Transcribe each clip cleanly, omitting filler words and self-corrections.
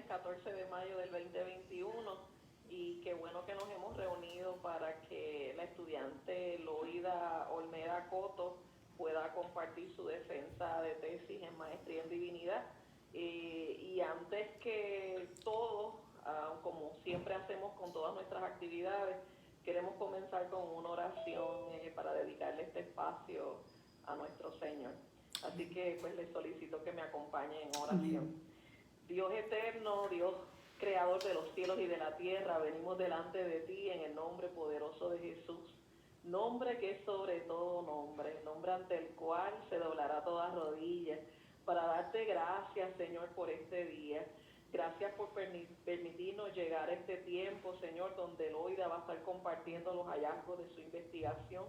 14 de mayo del 2021, y qué bueno que nos hemos reunido para que la estudiante Loida Olmeda Coto pueda compartir su defensa de tesis en maestría en divinidad. Y antes que todo, como siempre hacemos con todas nuestras actividades, queremos comenzar con una oración para dedicarle este espacio a nuestro Señor. Así que pues les solicito que me acompañen en oración. Amén. Dios eterno, Dios creador de los cielos y de la tierra, venimos delante de ti en el nombre poderoso de Jesús. Nombre que es sobre todo nombre, nombre ante el cual se doblará toda rodilla, para darte gracias, Señor, por este día. Gracias por permitirnos llegar a este tiempo, Señor, donde Loida va a estar compartiendo los hallazgos de su investigación.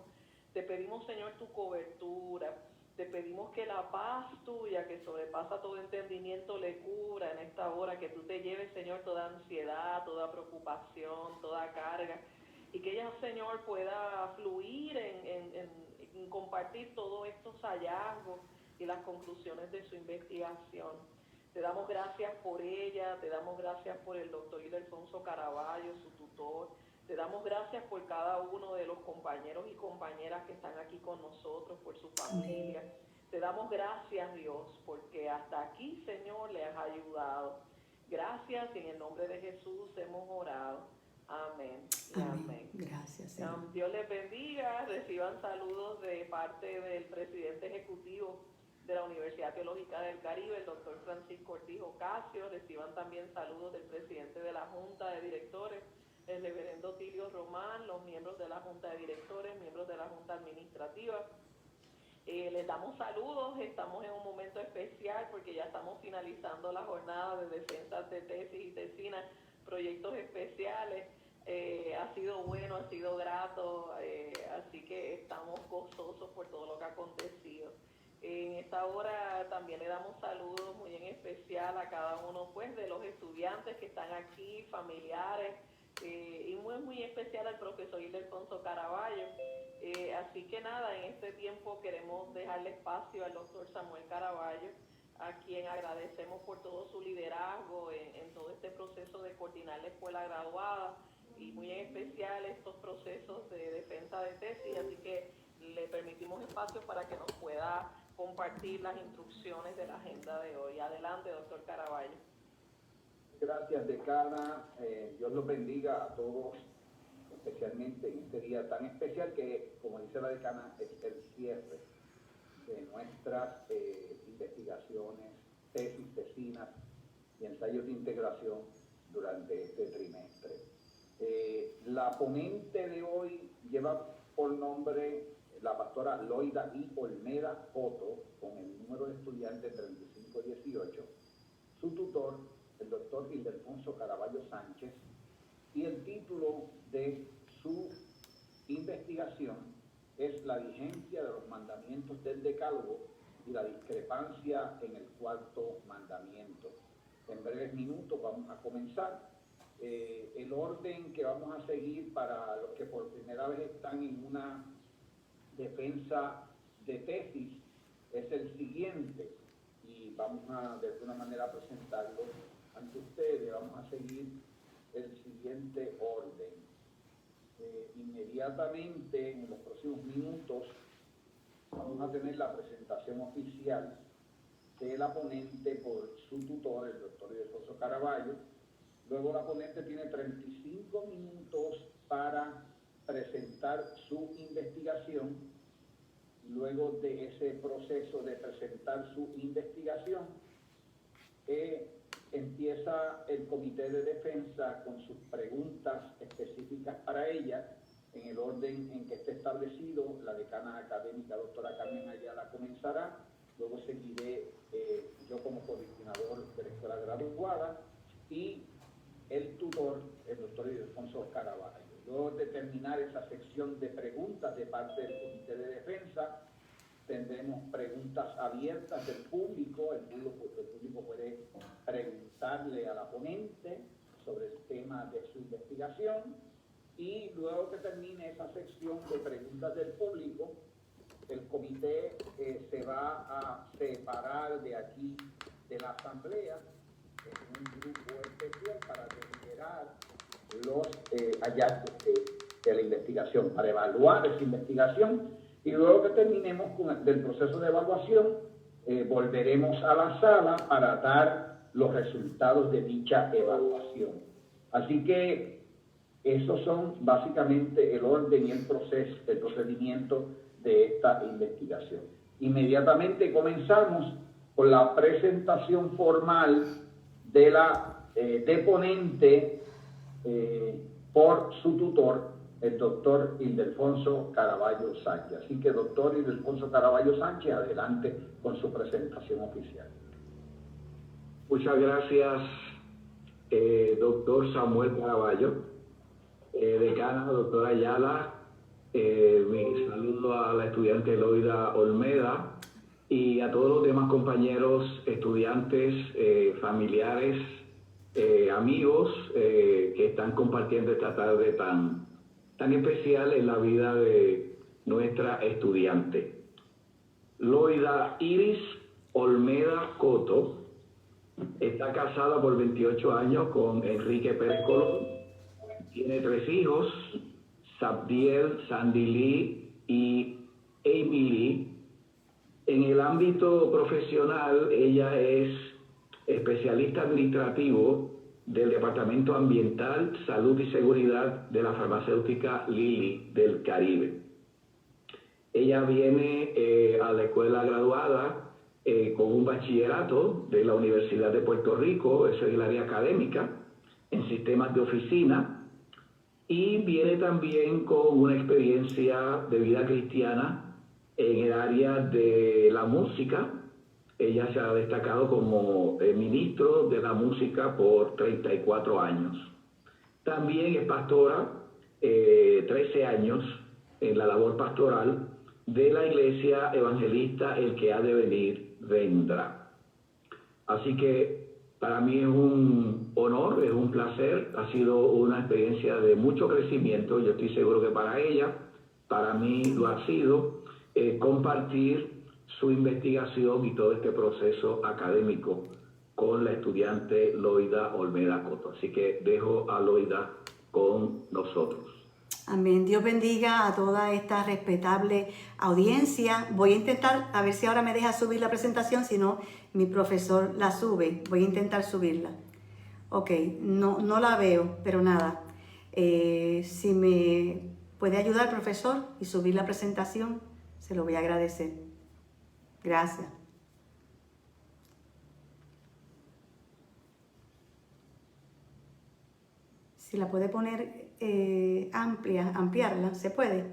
Te pedimos, Señor, tu cobertura. Te pedimos que la paz tuya, que sobrepasa todo entendimiento, le cubra en esta hora, que tú te lleves, Señor, toda ansiedad, toda preocupación, toda carga, y que ella, Señor, pueda fluir en compartir todos estos hallazgos y las conclusiones de su investigación. Te damos gracias por ella, te damos gracias por el doctor Ildefonso Caraballo, su tutor. Te damos gracias por cada uno de los compañeros y compañeras que están aquí con nosotros, por su familia. Te damos gracias, Dios, porque hasta aquí, Señor, le has ayudado. Gracias, y en el nombre de Jesús hemos orado. Amén y amén. Gracias, Señor. Dios les bendiga. Reciban saludos de parte del presidente ejecutivo de la Universidad Teológica del Caribe, el doctor Francisco Ortiz Ocasio. Reciban también saludos del presidente de la Junta de Directores, el reverendo Tilio Román, los miembros de la Junta de Directores, miembros de la Junta Administrativa. Les damos saludos. Estamos en un momento especial porque ya estamos finalizando la jornada de defensas de tesis y tesinas, proyectos especiales. Ha sido bueno, ha sido grato, así que estamos gozosos por todo lo que ha acontecido. En esta hora también le damos saludos muy en especial a cada uno pues de los estudiantes que están aquí, familiares, y muy especial al profesor Ildefonso Caraballo. Así que nada, en este tiempo queremos dejarle espacio al doctor Samuel Caraballo, a quien agradecemos por todo su liderazgo en todo este proceso de coordinar la escuela graduada y muy en especial estos procesos de defensa de tesis, así que le permitimos espacio para que nos pueda compartir las instrucciones de la agenda de hoy. Adelante, doctor Caraballo. Gracias, decana. Dios los bendiga a todos, especialmente en este día tan especial que, como dice la decana, es el cierre de nuestras investigaciones, tesis, tesinas y ensayos de integración durante este trimestre. La ponente de hoy lleva por nombre la pastora Loida I. Olmeda Coto, con el número de estudiante 3518, su tutor, el doctor Ildefonso Caraballo Sánchez, y el título de su investigación es La vigencia de los mandamientos del Decálogo y la discrepancia en el cuarto mandamiento. En breves minutos vamos a comenzar. El orden que vamos a seguir para los que por primera vez están en una defensa de tesis es el siguiente, y vamos a de alguna manera presentarlo ante ustedes. Vamos a seguir el siguiente orden. Inmediatamente, en los próximos minutos, vamos a tener la presentación oficial de la ponente por su tutor, el doctor Ildefonso Caraballo. Luego la ponente tiene 35 minutos para presentar su investigación. Luego de ese proceso de presentar su investigación, empieza el comité de defensa con sus preguntas específicas para ella, en el orden en que esté establecido. La decana académica, doctora Carmen Ayala, comenzará. Luego seguiré yo como coordinador de la escuela graduada y el tutor, el doctor Ildefonso Caraballo. Luego de terminar esa sección de preguntas de parte del comité de defensa, tendremos preguntas abiertas del público. El público puede preguntarle a la ponente sobre el tema de su investigación, y luego que termine esa sección de preguntas del público, el comité se va a separar de aquí de la asamblea en un grupo especial para deliberar los hallazgos de la investigación, para evaluar esa investigación, y luego que terminemos del proceso de evaluación, volveremos a la sala para dar los resultados de dicha evaluación. Así que esos son básicamente el orden y el procedimiento de esta investigación. Inmediatamente comenzamos con la presentación formal de la deponente por su tutor, el doctor Ildefonso Caraballo Sánchez. Así que, doctor Ildefonso Caraballo Sánchez, adelante con su presentación oficial. Muchas gracias, doctor Samuel Caraballo, decana, doctora Ayala. Mi saludo a la estudiante Loida Olmeda y a todos los demás compañeros, estudiantes, familiares, amigos que están compartiendo esta tarde tan especial en la vida de nuestra estudiante. Loida Iris Olmeda Coto está casada por 28 años con Enrique Pérez Colón. Tiene 3 hijos, Sabdiel, Sandy Lee y Amy Lee. En el ámbito profesional, ella es especialista administrativo del Departamento Ambiental, Salud y Seguridad de la farmacéutica Lilly del Caribe. Ella viene a la escuela graduada con un bachillerato de la Universidad de Puerto Rico, eso es el área académica, en sistemas de oficina, y viene también con una experiencia de vida cristiana en el área de la música. Ella se ha destacado como ministro de la música por 34 años. También es pastora, 13 años en la labor pastoral de la iglesia evangelista El que ha de venir, vendrá. Así que para mí es un honor, es un placer, ha sido una experiencia de mucho crecimiento. Yo estoy seguro que para ella, para mí lo ha sido, compartir su investigación y todo este proceso académico con la estudiante Loida Olmeda Coto. Así que dejo a Loida con nosotros. Amén. Dios bendiga a toda esta respetable audiencia. Voy a intentar, a ver si ahora me deja subir la presentación, si no, mi profesor la sube. Voy a intentar subirla. Ok, no la veo, pero nada. Si me puede ayudar, profesor, y subir la presentación, se lo voy a agradecer. Gracias. Si la puede poner ampliarla, ¿se puede?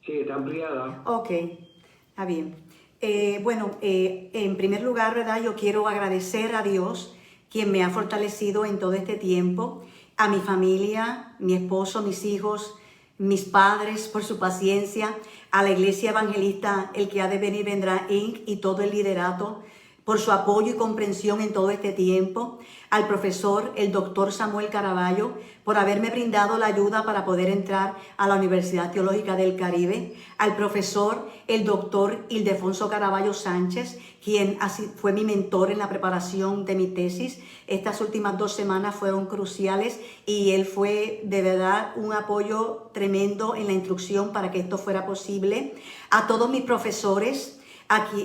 Sí, está ampliada. Ok, está bien. En primer lugar, ¿verdad? Yo quiero agradecer a Dios, quien me ha fortalecido en todo este tiempo, a mi familia, mi esposo, mis hijos, mis padres por su paciencia, a la Iglesia Evangelista El que ha de venir vendrá Inc. y todo el liderato por su apoyo y comprensión en todo este tiempo, al profesor, el doctor Samuel Caraballo, por haberme brindado la ayuda para poder entrar a la Universidad Teológica del Caribe, al profesor, el doctor Ildefonso Caraballo Sánchez, quien fue mi mentor en la preparación de mi tesis. Estas últimas 2 semanas fueron cruciales y él fue de verdad un apoyo tremendo en la instrucción para que esto fuera posible. A todos mis profesores,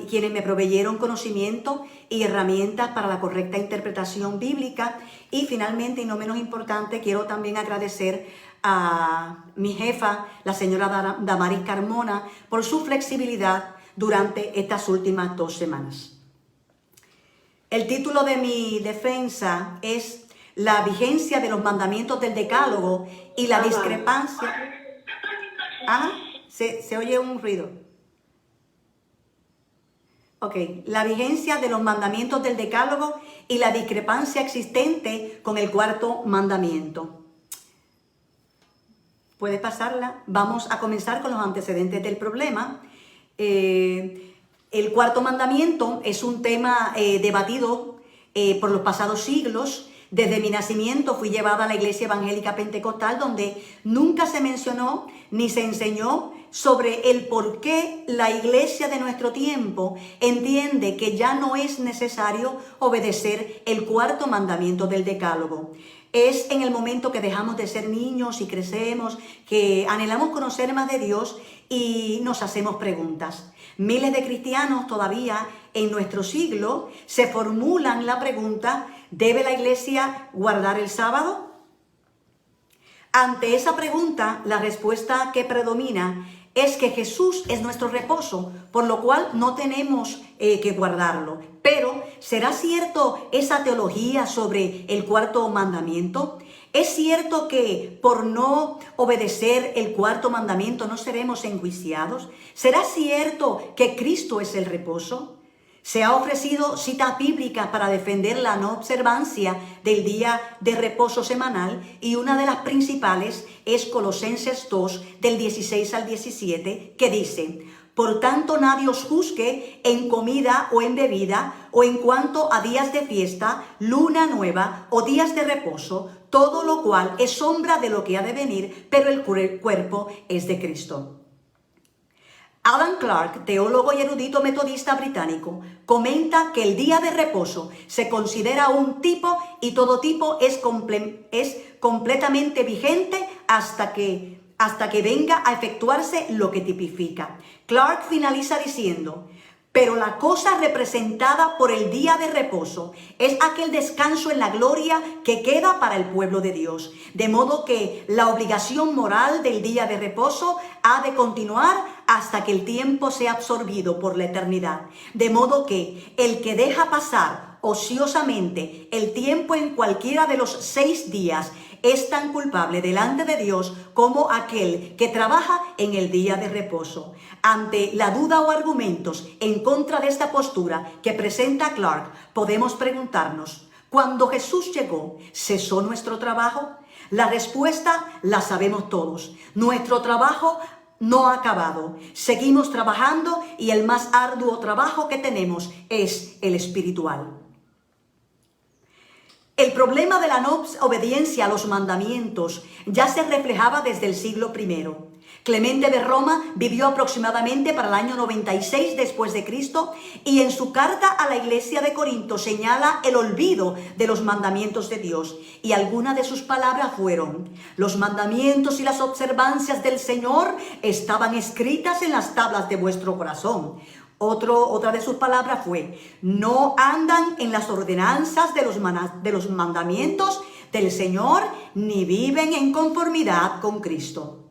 quienes me proveyeron conocimiento y herramientas para la correcta interpretación bíblica. Y finalmente, y no menos importante, quiero también agradecer a mi jefa, la señora Damaris Carmona, por su flexibilidad durante estas últimas 2 semanas. El título de mi defensa es La vigencia de los mandamientos del Decálogo y la discrepancia. Se oye un ruido. Ok, la vigencia de los mandamientos del Decálogo y la discrepancia existente con el 4º mandamiento. ¿Puedes pasarla? Vamos a comenzar con los antecedentes del problema. El 4º mandamiento es un tema debatido por los pasados siglos. Desde mi nacimiento fui llevada a la Iglesia Evangélica Pentecostal, donde nunca se mencionó ni se enseñó sobre el por qué la iglesia de nuestro tiempo entiende que ya no es necesario obedecer el cuarto mandamiento del Decálogo. Es en el momento que dejamos de ser niños y crecemos, que anhelamos conocer más de Dios y nos hacemos preguntas. Miles de cristianos todavía en nuestro siglo se formulan la pregunta: ¿debe la iglesia guardar el sábado? Ante esa pregunta, la respuesta que predomina es que Jesús es nuestro reposo, por lo cual no tenemos que guardarlo. Pero, ¿será cierto esa teología sobre el cuarto mandamiento? ¿Es cierto que por no obedecer el cuarto mandamiento no seremos enjuiciados? ¿Será cierto que Cristo es el reposo? Se ha ofrecido citas bíblicas para defender la no observancia del día de reposo semanal, y una de las principales es Colosenses 2, del 16 al 17, que dice: por tanto, nadie os juzgue en comida o en bebida, o en cuanto a días de fiesta, luna nueva o días de reposo, todo lo cual es sombra de lo que ha de venir, pero el cuerpo es de Cristo. Alan Clark, teólogo y erudito metodista británico, comenta que el día de reposo se considera un tipo y todo tipo es completamente vigente hasta que venga a efectuarse lo que tipifica. Clark finaliza diciendo: pero la cosa representada por el día de reposo es aquel descanso en la gloria que queda para el pueblo de Dios. De modo que la obligación moral del día de reposo ha de continuar hasta que el tiempo sea absorbido por la eternidad. De modo que el que deja pasar ociosamente el tiempo en cualquiera de los 6 días es tan culpable delante de Dios como aquel que trabaja en el día de reposo. Ante la duda o argumentos en contra de esta postura que presenta Clark, podemos preguntarnos: ¿cuando Jesús llegó, cesó nuestro trabajo? La respuesta la sabemos todos. Nuestro trabajo no ha acabado. Seguimos trabajando, y el más arduo trabajo que tenemos es el espiritual. El problema de la no obediencia a los mandamientos ya se reflejaba desde el siglo I. Clemente de Roma vivió aproximadamente para el año 96 después de Cristo, y en su carta a la iglesia de Corinto señala el olvido de los mandamientos de Dios, y algunas de sus palabras fueron: los mandamientos y las observancias del Señor estaban escritas en las tablas de vuestro corazón. Otra de sus palabras fue: no andan en las ordenanzas de los mandamientos del Señor, ni viven en conformidad con Cristo.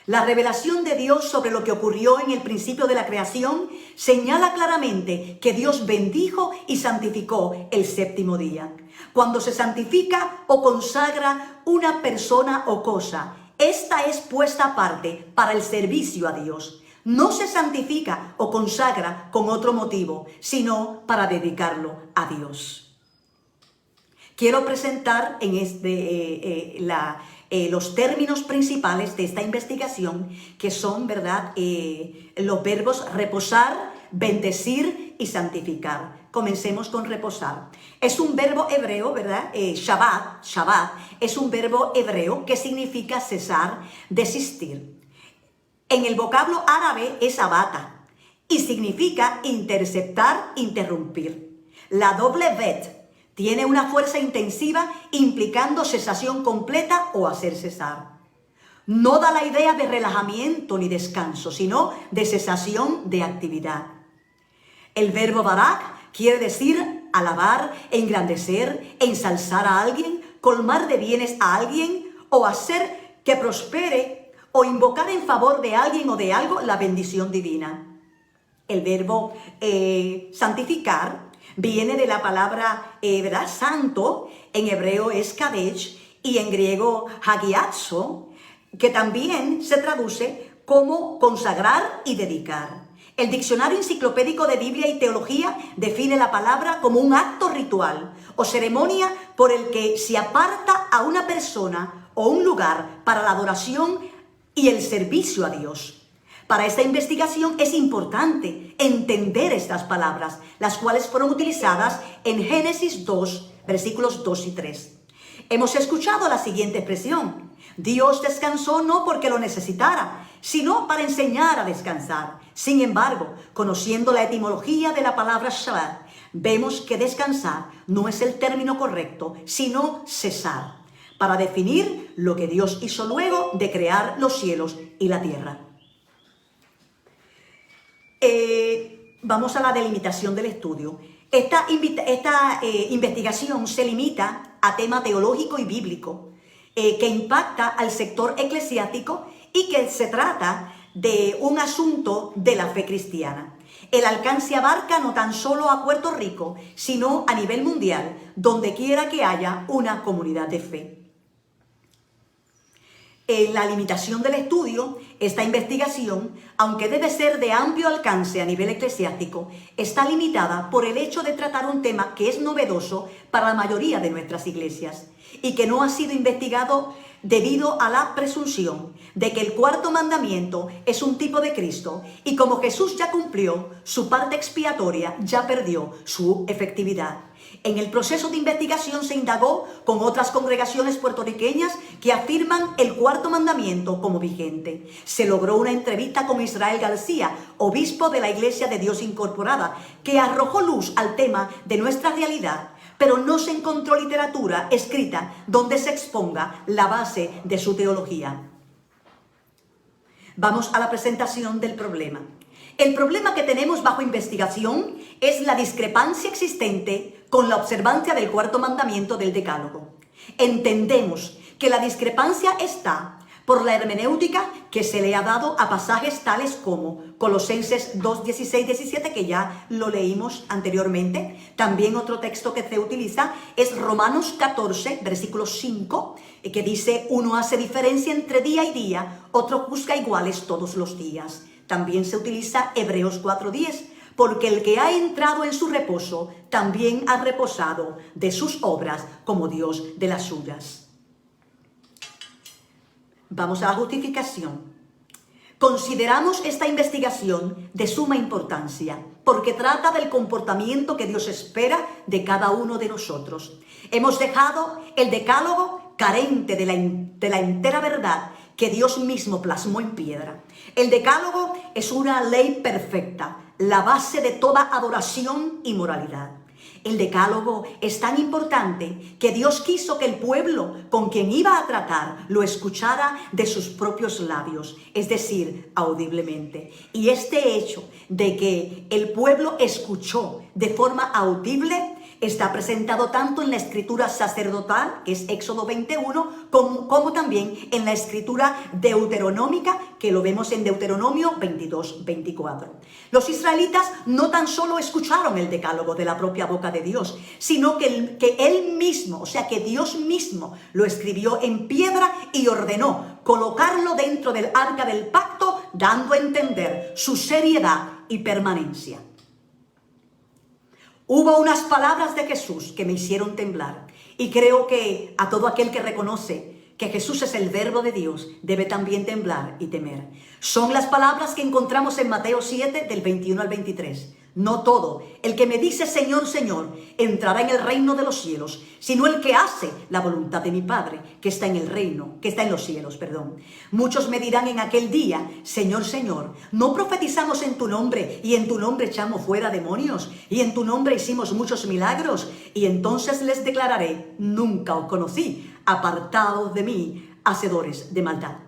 La revelación de Dios sobre lo que ocurrió en el principio de la creación señala claramente que Dios bendijo y santificó el 7º día. Cuando se santifica o consagra una persona o cosa, esta es puesta aparte para el servicio a Dios. No se santifica o consagra con otro motivo, sino para dedicarlo a Dios. Quiero presentar en los términos principales de esta investigación, que son, ¿verdad?, los verbos reposar, bendecir y santificar. Comencemos con reposar. Es un verbo hebreo, ¿verdad? Shabbat es un verbo hebreo que significa cesar, desistir. En el vocablo árabe es abata y significa interceptar, interrumpir. La doble bet tiene una fuerza intensiva implicando cesación completa o hacer cesar. No da la idea de relajamiento ni descanso, sino de cesación de actividad. El verbo barak quiere decir alabar, engrandecer, ensalzar a alguien, colmar de bienes a alguien o hacer que prospere, o invocar en favor de alguien o de algo la bendición divina. El verbo santificar viene de la palabra ¿verdad?, santo. En hebreo es kadesh y en griego hagiazo, que también se traduce como consagrar y dedicar. El diccionario enciclopédico de Biblia y Teología define la palabra como un acto ritual o ceremonia por el que se aparta a una persona o un lugar para la adoración y el servicio a Dios. Para esta investigación es importante entender estas palabras, las cuales fueron utilizadas en Génesis 2, versículos 2 y 3. Hemos escuchado la siguiente expresión: Dios descansó no porque lo necesitara, sino para enseñar a descansar. Sin embargo, conociendo la etimología de la palabra Shabbat, vemos que descansar no es el término correcto, sino cesar, para definir lo que Dios hizo luego de crear los cielos y la tierra. Vamos a la delimitación del estudio. Esta investigación se limita a tema teológico y bíblico que impacta al sector eclesiástico y que se trata de un asunto de la fe cristiana. El alcance abarca no tan solo a Puerto Rico, sino a nivel mundial, donde quiera que haya una comunidad de fe. En la limitación del estudio, esta investigación, aunque debe ser de amplio alcance a nivel eclesiástico, está limitada por el hecho de tratar un tema que es novedoso para la mayoría de nuestras iglesias y que no ha sido investigado debido a la presunción de que el cuarto mandamiento es un tipo de Cristo y como Jesús ya cumplió su parte expiatoria, ya perdió su efectividad. En el proceso de investigación se indagó con otras congregaciones puertorriqueñas que afirman el cuarto mandamiento como vigente. Se logró una entrevista con Israel García, obispo de la Iglesia de Dios Incorporada, que arrojó luz al tema de nuestra realidad, pero no se encontró literatura escrita donde se exponga la base de su teología. Vamos a la presentación del problema. El problema que tenemos bajo investigación es la discrepancia existente con la observancia del cuarto mandamiento del Decálogo. Entendemos que la discrepancia está por la hermenéutica que se le ha dado a pasajes tales como Colosenses 2, 16, 17, que ya lo leímos anteriormente. También otro texto que se utiliza es Romanos 14, versículo 5, que dice: uno hace diferencia entre día y día, otro juzga iguales todos los días. También se utiliza Hebreos 4:10, porque el que ha entrado en su reposo también ha reposado de sus obras como Dios de las suyas. Vamos a la justificación. Consideramos esta investigación de suma importancia porque trata del comportamiento que Dios espera de cada uno de nosotros. Hemos dejado el Decálogo carente de la entera verdad que Dios mismo plasmó en piedra. El Decálogo es una ley perfecta, la base de toda adoración y moralidad. El Decálogo es tan importante que Dios quiso que el pueblo con quien iba a tratar lo escuchara de sus propios labios, es decir, audiblemente. Y este hecho de que el pueblo escuchó de forma audible está presentado tanto en la escritura sacerdotal, que es Éxodo 21, como también en la escritura deuteronómica, que lo vemos en Deuteronomio 22, 24. Los israelitas no tan solo escucharon el Decálogo de la propia boca de Dios, sino que Él mismo, o sea que Dios mismo lo escribió en piedra y ordenó colocarlo dentro del arca del pacto, dando a entender su seriedad y permanencia. Hubo unas palabras de Jesús que me hicieron temblar y creo que a todo aquel que reconoce que Jesús es el Verbo de Dios debe también temblar y temer. Son las palabras que encontramos en Mateo 7 del 21 al 23. No todo el que me dice Señor, Señor, entrará en el reino de los cielos, sino el que hace la voluntad de mi Padre, que está en el reino, que está en los cielos, perdón. Muchos me dirán en aquel día, Señor, Señor, ¿no profetizamos en tu nombre y en tu nombre echamos fuera demonios y en tu nombre hicimos muchos milagros? Y entonces les declararé, nunca os conocí, apartados de mí, hacedores de maldad.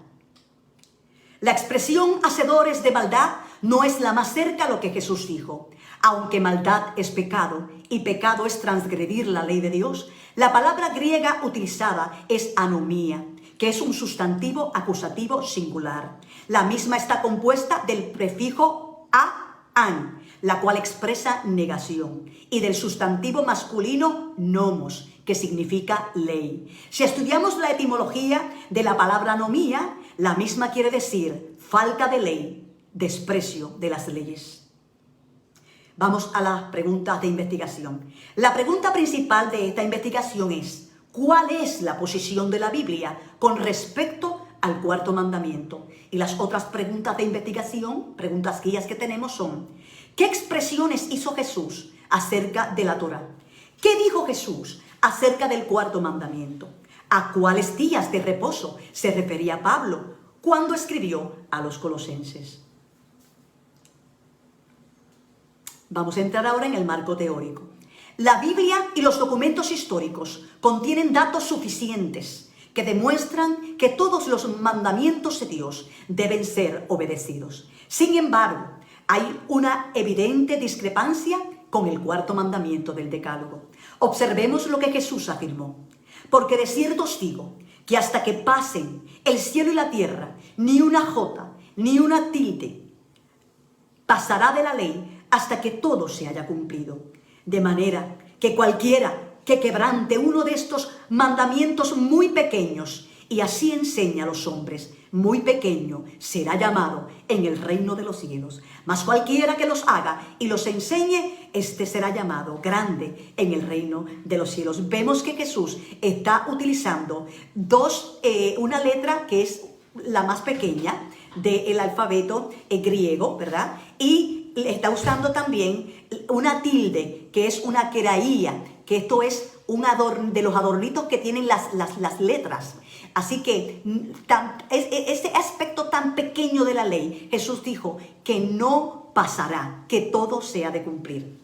La expresión hacedores de maldad no es la más cerca a lo que Jesús dijo. Aunque maldad es pecado y pecado es transgredir la ley de Dios, la palabra griega utilizada es anomía, que es un sustantivo acusativo singular. La misma está compuesta del prefijo an, la cual expresa negación, y del sustantivo masculino nomos, que significa ley. Si estudiamos la etimología de la palabra anomía, la misma quiere decir falta de ley, desprecio de las leyes. Vamos a las preguntas de investigación. La pregunta principal de esta investigación es: ¿cuál es la posición de la Biblia con respecto al cuarto mandamiento? Y las otras preguntas de investigación, preguntas guías que tenemos son: ¿qué expresiones hizo Jesús acerca de la Torá? ¿Qué dijo Jesús acerca del cuarto mandamiento? ¿A cuáles días de reposo se refería Pablo? cuando escribió a los colosenses. Vamos a entrar ahora en el marco teórico. La Biblia y los documentos históricos contienen datos suficientes que demuestran que todos los mandamientos de Dios deben ser obedecidos. Sin embargo, hay una evidente discrepancia con el cuarto mandamiento del Decálogo. Observemos lo que Jesús afirmó. Porque de cierto os digo que hasta que pasen el cielo y la tierra, ni una jota, ni una tilde pasará de la ley hasta que todo se haya cumplido. De manera que cualquiera que quebrante uno de estos mandamientos muy pequeños y así enseña a los hombres, muy pequeño será llamado en el reino de los cielos. Mas cualquiera que los haga y los enseñe, este será llamado grande en el reino de los cielos. Vemos que Jesús está utilizando una letra que es la más pequeña del alfabeto griego, ¿verdad? Y está usando también una tilde, que es una queraía, que esto es de los adornitos que tienen las letras. Así que ese aspecto tan pequeño de la ley, Jesús dijo que no pasará, que todo se ha de cumplir.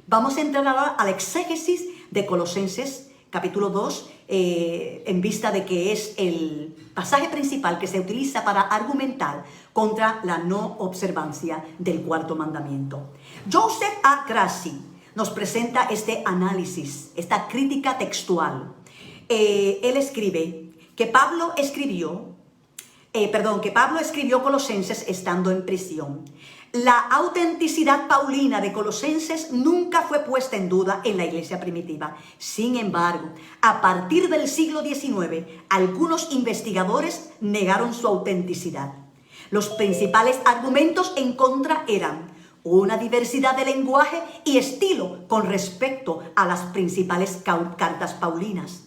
Vamos a entrar ahora a la exégesis de Colosenses, capítulo 2, en vista de que es el pasaje principal que se utiliza para argumentar contra la no observancia del cuarto mandamiento. Joseph A. Grassi nos presenta este análisis, esta crítica textual. Él escribe que Pablo escribió Colosenses estando en prisión. La autenticidad paulina de Colosenses nunca fue puesta en duda en la iglesia primitiva. Sin embargo, a partir del siglo XIX, algunos investigadores negaron su autenticidad. Los principales argumentos en contra eran una diversidad de lenguaje y estilo con respecto a las principales cartas paulinas.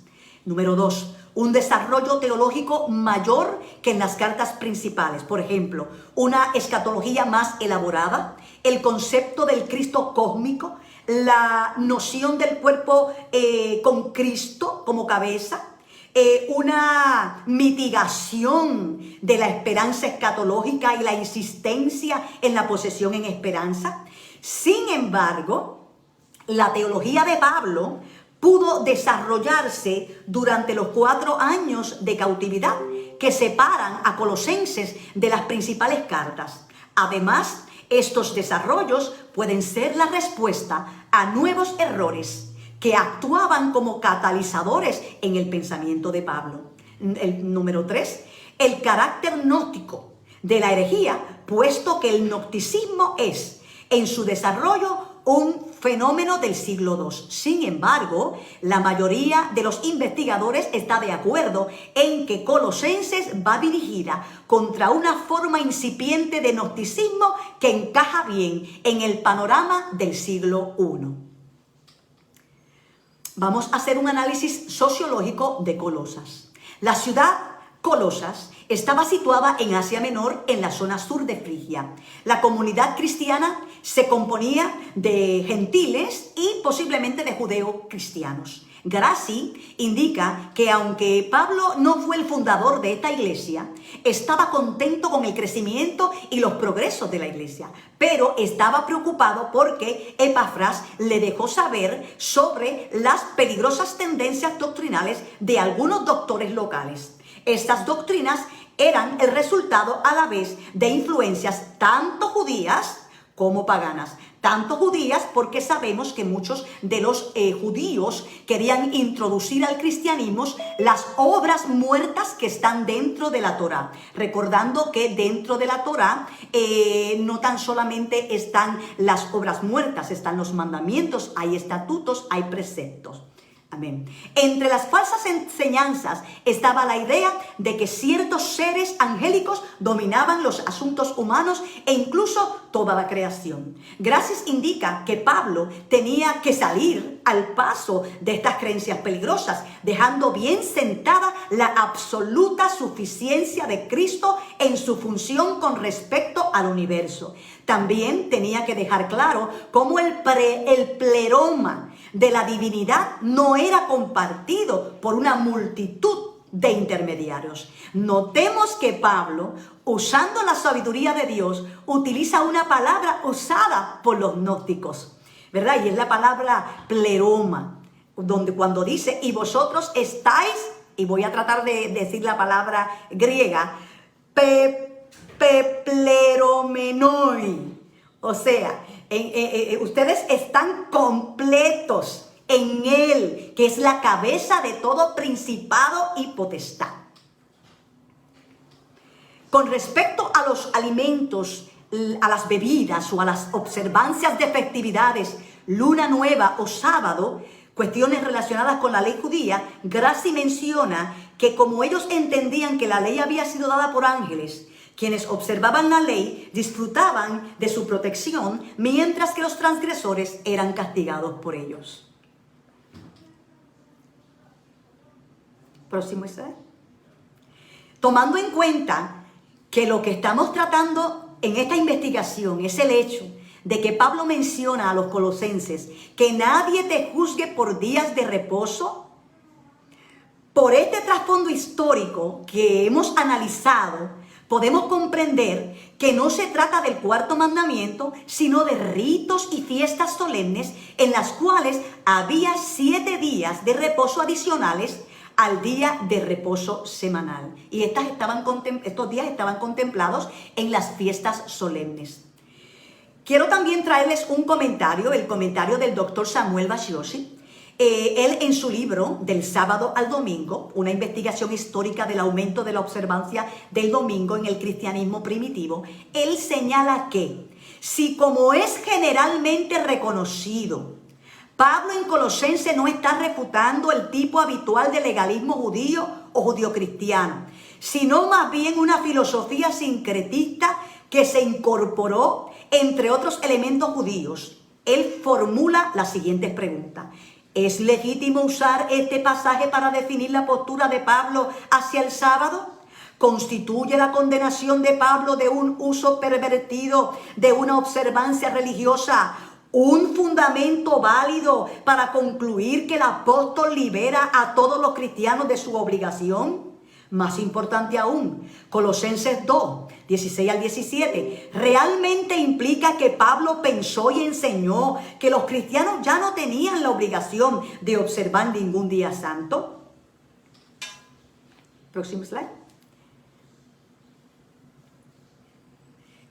Número 2, un desarrollo teológico mayor que en las cartas principales. Por ejemplo, una escatología más elaborada, el concepto del Cristo cósmico, la noción del cuerpo con Cristo como cabeza, una mitigación de la esperanza escatológica y la insistencia en la posesión en esperanza. Sin embargo, la teología de Pablo pudo desarrollarse durante los 4 años de cautividad que separan a Colosenses de las principales cartas. Además, estos desarrollos pueden ser la respuesta a nuevos errores que actuaban como catalizadores en el pensamiento de Pablo. El número 3, el carácter gnóstico de la herejía, puesto que el gnosticismo es, en su desarrollo, un fenómeno del siglo II. Sin embargo, la mayoría de los investigadores está de acuerdo en que Colosenses va dirigida contra una forma incipiente de gnosticismo que encaja bien en el panorama del siglo I. Vamos a hacer un análisis sociológico de Colosas. La ciudad Colosas estaba situada en Asia Menor, en la zona sur de Frigia. La comunidad cristiana se componía de gentiles y posiblemente de judeo-cristianos. Grassi indica que aunque Pablo no fue el fundador de esta iglesia, estaba contento con el crecimiento y los progresos de la iglesia, pero estaba preocupado porque Epafras le dejó saber sobre las peligrosas tendencias doctrinales de algunos doctores locales. Estas doctrinas eran el resultado a la vez de influencias tanto judías como paganas. Tanto judías porque sabemos que muchos de los judíos querían introducir al cristianismo las obras muertas que están dentro de la Torá. Recordando que dentro de la Torá no tan solamente están las obras muertas, están los mandamientos, hay estatutos, hay preceptos. Amén. Entre las falsas enseñanzas estaba la idea de que ciertos seres angélicos dominaban los asuntos humanos e incluso toda la creación. Gracias indica que Pablo tenía que salir al paso de estas creencias peligrosas, dejando bien sentada la absoluta suficiencia de Cristo en su función con respecto al universo. También tenía que dejar claro cómo el pleroma de la divinidad no era compartido por una multitud de intermediarios. Notemos que Pablo, usando la sabiduría de Dios, utiliza una palabra usada por los gnósticos, ¿verdad? Y es la palabra pleroma, donde cuando dice, y vosotros estáis, y voy a tratar de decir la palabra griega, pepleromenoi, o sea, ustedes están completos en Él, que es la cabeza de todo principado y potestad. Con respecto a los alimentos, a las bebidas o a las observancias de festividades, luna nueva o sábado, cuestiones relacionadas con la ley judía, Grassi menciona que como ellos entendían que la ley había sido dada por ángeles, quienes observaban la ley disfrutaban de su protección, mientras que los transgresores eran castigados por ellos. Próximo slide. Tomando en cuenta que lo que estamos tratando en esta investigación es el hecho de que Pablo menciona a los colosenses que nadie te juzgue por días de reposo, por este trasfondo histórico que hemos analizado, podemos comprender que no se trata del cuarto mandamiento, sino de ritos y fiestas solemnes en las cuales había 7 días de reposo adicionales al día de reposo semanal. Y estos días estaban contemplados en las fiestas solemnes. Quiero también traerles un comentario, el comentario del doctor Samuel Basyoshi. Él en su libro, Del sábado al domingo, una investigación histórica del aumento de la observancia del domingo en el cristianismo primitivo, él señala que si como es generalmente reconocido, Pablo en Colosenses no está refutando el tipo habitual de legalismo judío o judio-cristiano, sino más bien una filosofía sincretista que se incorporó entre otros elementos judíos. Él formula las siguientes preguntas. ¿Es legítimo usar este pasaje para definir la postura de Pablo hacia el sábado? ¿Constituye la condenación de Pablo de un uso pervertido de una observancia religiosa un fundamento válido para concluir que el apóstol libera a todos los cristianos de su obligación? Más importante aún, Colosenses 2, 16 al 17, ¿realmente implica que Pablo pensó y enseñó que los cristianos ya no tenían la obligación de observar ningún día santo? Próximo slide.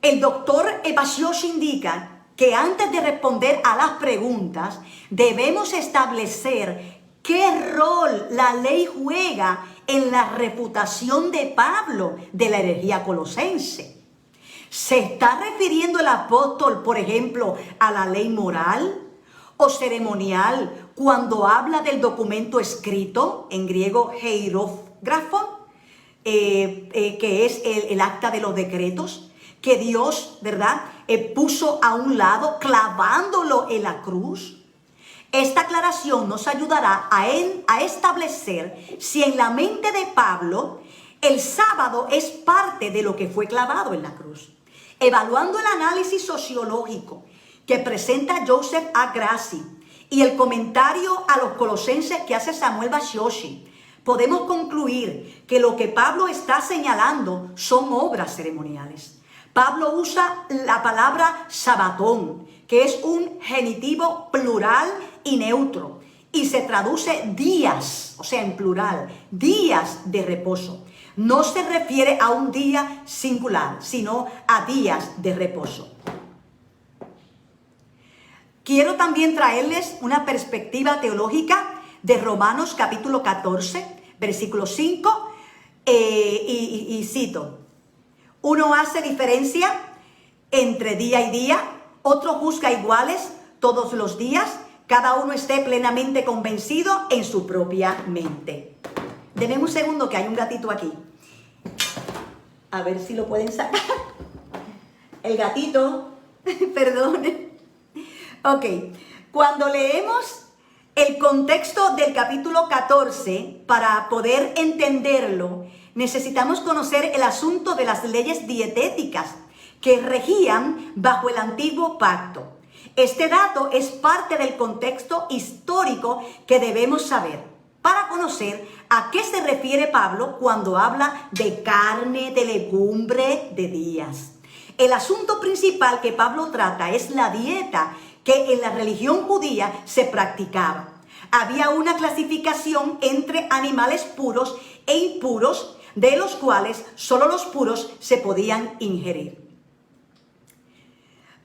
El doctor Basyoshi indica que antes de responder a las preguntas, debemos establecer qué rol la ley juega en la refutación de Pablo de la herejía colosense. ¿Se está refiriendo el apóstol, por ejemplo, a la ley moral o ceremonial cuando habla del documento escrito, en griego hierógrafo, que es el acta de los decretos, que Dios, ¿verdad?, puso a un lado clavándolo en la cruz? Esta aclaración nos ayudará a establecer si en la mente de Pablo el sábado es parte de lo que fue clavado en la cruz. Evaluando el análisis sociológico que presenta Joseph A. Grassi y el comentario a los colosenses que hace Samuel Basyoshi, podemos concluir que lo que Pablo está señalando son obras ceremoniales. Pablo usa la palabra sabatón, que es un genitivo plural y neutro, y se traduce días, o sea, en plural, días de reposo. No se refiere a un día singular, sino a días de reposo. Quiero también traerles una perspectiva teológica de Romanos capítulo 14, versículo 5, y cito: uno hace diferencia entre día y día, otro juzga iguales todos los días, cada uno esté plenamente convencido en su propia mente. Denme un segundo que hay un gatito aquí. A ver si lo pueden sacar. El gatito, perdón. Ok, cuando leemos el contexto del capítulo 14, para poder entenderlo, necesitamos conocer el asunto de las leyes dietéticas que regían bajo el antiguo pacto. Este dato es parte del contexto histórico que debemos saber para conocer ¿A qué se refiere Pablo cuando habla de carne, de legumbre, de días? El asunto principal que Pablo trata es la dieta que en la religión judía se practicaba. Había una clasificación entre animales puros e impuros, de los cuales solo los puros se podían ingerir.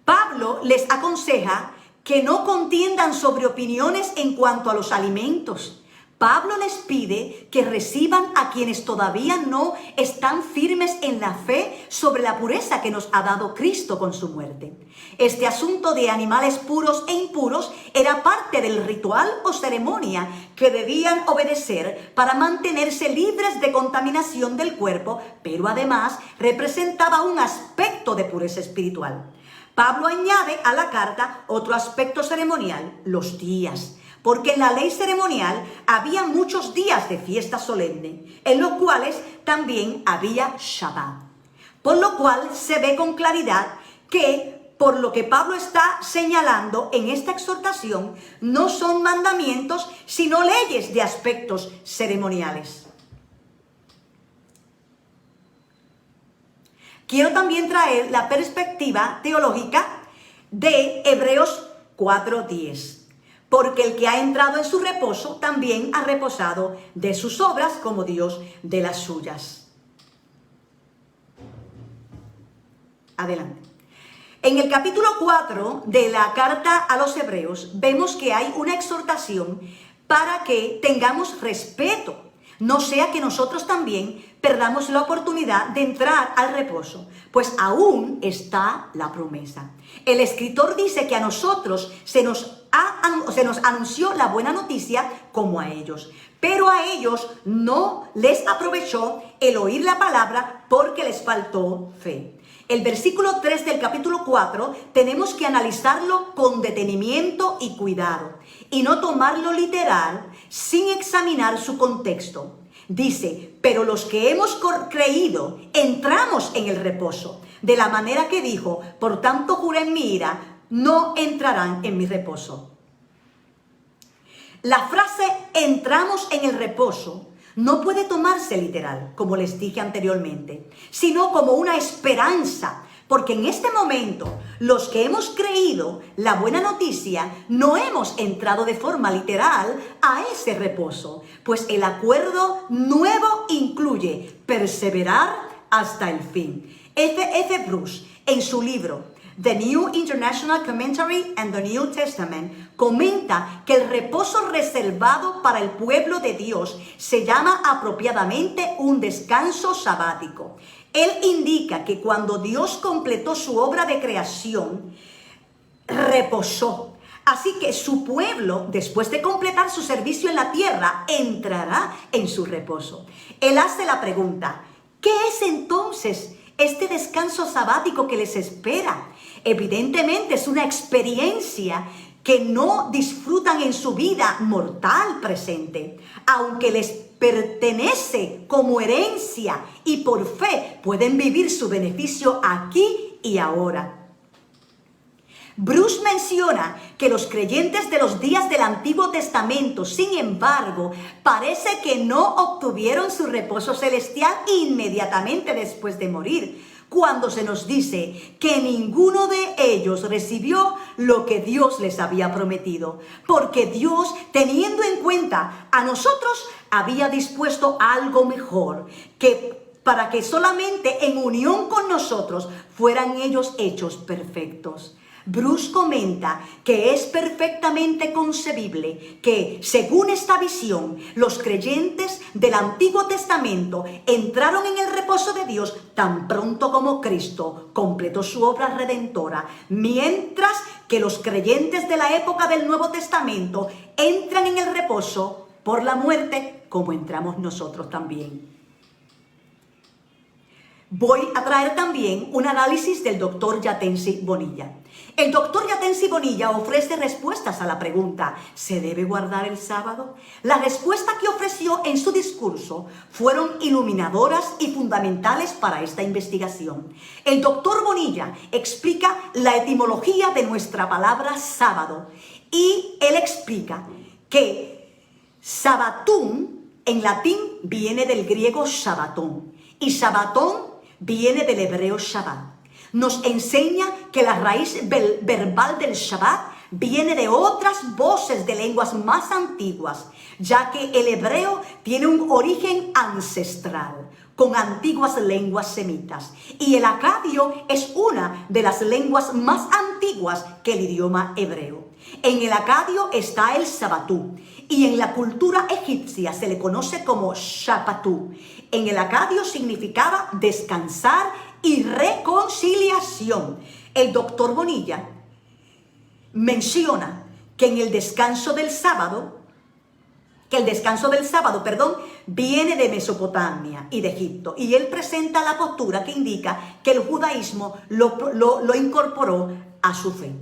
Pablo les aconseja que no contiendan sobre opiniones en cuanto a los alimentos. Pablo les pide que reciban a quienes todavía no están firmes en la fe sobre la pureza que nos ha dado Cristo con su muerte. Este asunto de animales puros e impuros era parte del ritual o ceremonia que debían obedecer para mantenerse libres de contaminación del cuerpo, pero además representaba un aspecto de pureza espiritual. Pablo añade a la carta otro aspecto ceremonial, los días. Porque en la ley ceremonial había muchos días de fiesta solemne, en los cuales también había Shabbat. Por lo cual se ve con claridad que, por lo que Pablo está señalando en esta exhortación, no son mandamientos, sino leyes de aspectos ceremoniales. Quiero también traer la perspectiva teológica de Hebreos 4:10. Porque el que ha entrado en su reposo también ha reposado de sus obras como Dios de las suyas. Adelante. En el capítulo 4 de la carta a los Hebreos vemos que hay una exhortación para que tengamos respeto, no sea que nosotros también perdamos la oportunidad de entrar al reposo, pues aún está la promesa. El escritor dice que a nosotros se nos anunció la buena noticia como a ellos, pero a ellos no les aprovechó el oír la palabra porque les faltó fe. El versículo 3 del capítulo 4 tenemos que analizarlo con detenimiento y cuidado y no tomarlo literal sin examinar su contexto. Dice, pero los que hemos creído entramos en el reposo, de la manera que dijo, por tanto juré en mi ira, no entrarán en mi reposo. La frase entramos en el reposo no puede tomarse literal, como les dije anteriormente, sino como una esperanza, porque en este momento los que hemos creído la buena noticia no hemos entrado de forma literal a ese reposo, pues el acuerdo nuevo incluye perseverar hasta el fin. F. Bruce, en su libro The New International Commentary and the New Testament, comenta que el reposo reservado para el pueblo de Dios se llama apropiadamente un descanso sabático. Él indica que cuando Dios completó su obra de creación, reposó. Así que su pueblo, después de completar su servicio en la tierra, entrará en su reposo. Él hace la pregunta, ¿qué es entonces este descanso sabático que les espera? Evidentemente es una experiencia que no disfrutan en su vida mortal presente, aunque les pertenece como herencia y por fe pueden vivir su beneficio aquí y ahora. Bruce menciona que los creyentes de los días del Antiguo Testamento, sin embargo, parece que no obtuvieron su reposo celestial inmediatamente después de morir, cuando se nos dice que ninguno de ellos recibió lo que Dios les había prometido, porque Dios, teniendo en cuenta a nosotros, había dispuesto algo mejor, para que solamente en unión con nosotros fueran ellos hechos perfectos. Bruce comenta que es perfectamente concebible que, según esta visión, los creyentes del Antiguo Testamento entraron en el reposo de Dios tan pronto como Cristo completó su obra redentora, mientras que los creyentes de la época del Nuevo Testamento entran en el reposo por la muerte, como entramos nosotros también. Voy a traer también un análisis del doctor Yatensi Bonilla. El doctor Yatensi Bonilla ofrece respuestas a la pregunta, ¿se debe guardar el sábado? La respuesta que ofreció en su discurso fueron iluminadoras y fundamentales para esta investigación. El doctor Bonilla explica la etimología de nuestra palabra sábado y él explica que sabatún en latín viene del griego Shabbatón y Shabbatón viene del hebreo Shabbat. Nos enseña que la raíz verbal del Shabbat viene de otras voces de lenguas más antiguas, ya que el hebreo tiene un origen ancestral con antiguas lenguas semitas y el acadio es una de las lenguas más antiguas que el idioma hebreo. En el acadio está el Sabbatú y en la cultura egipcia se le conoce como Shapatú. En el acadio significaba descansar y reconciliación. El doctor Bonilla menciona que en el descanso del sábado, viene de Mesopotamia y de Egipto. Y él presenta la postura que indica que el judaísmo lo incorporó a su fe.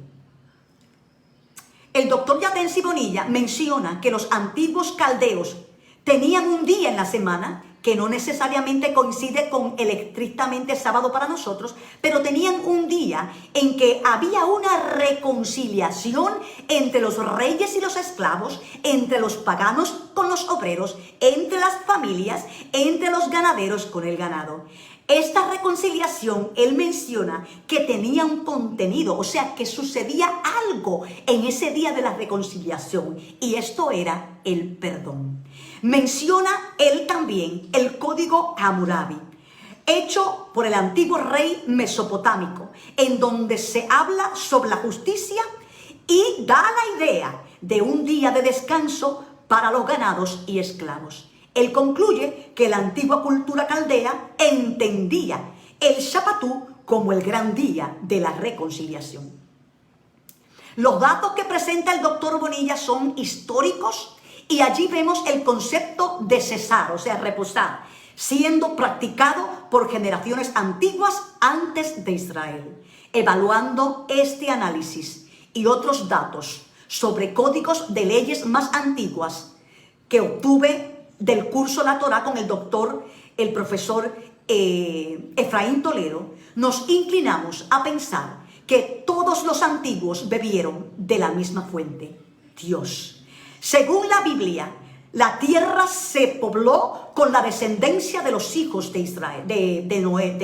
El doctor Yatensi Bonilla menciona que los antiguos caldeos tenían un día en la semana que no necesariamente coincide con el estrictamente sábado para nosotros, pero tenían un día en que había una reconciliación entre los reyes y los esclavos, entre los paganos con los obreros, entre las familias, entre los ganaderos con el ganado. Esta reconciliación, él menciona que tenía un contenido, o sea, que sucedía algo en ese día de la reconciliación, y esto era el perdón. Menciona él también el código Hammurabi, hecho por el antiguo rey mesopotámico, en donde se habla sobre la justicia y da la idea de un día de descanso para los ganados y esclavos. Él concluye que la antigua cultura caldea entendía el Shabbatú como el gran día de la reconciliación. Los datos que presenta el doctor Bonilla son históricos y allí vemos el concepto de cesar, o sea, reposar, siendo practicado por generaciones antiguas antes de Israel. Evaluando este análisis y otros datos sobre códigos de leyes más antiguas que obtuve del curso La Torá con el profesor Efraín Toledo, nos inclinamos a pensar que todos los antiguos bebieron de la misma fuente, Dios. Según la Biblia, la tierra se pobló con la descendencia de los hijos de Israel, de Noé.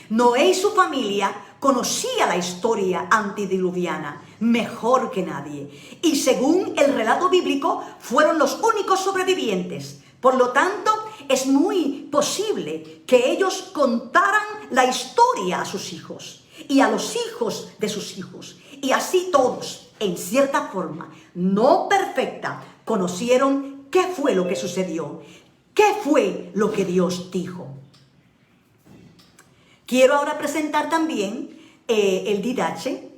Noé y su familia conocía la historia antediluviana mejor que nadie. Y según el relato bíblico, fueron los únicos sobrevivientes. Por lo tanto, es muy posible que ellos contaran la historia a sus hijos y a los hijos de sus hijos. Y así todos, en cierta forma, no perfecta, conocieron qué fue lo que sucedió, qué fue lo que Dios dijo. Quiero ahora presentar también el Didache.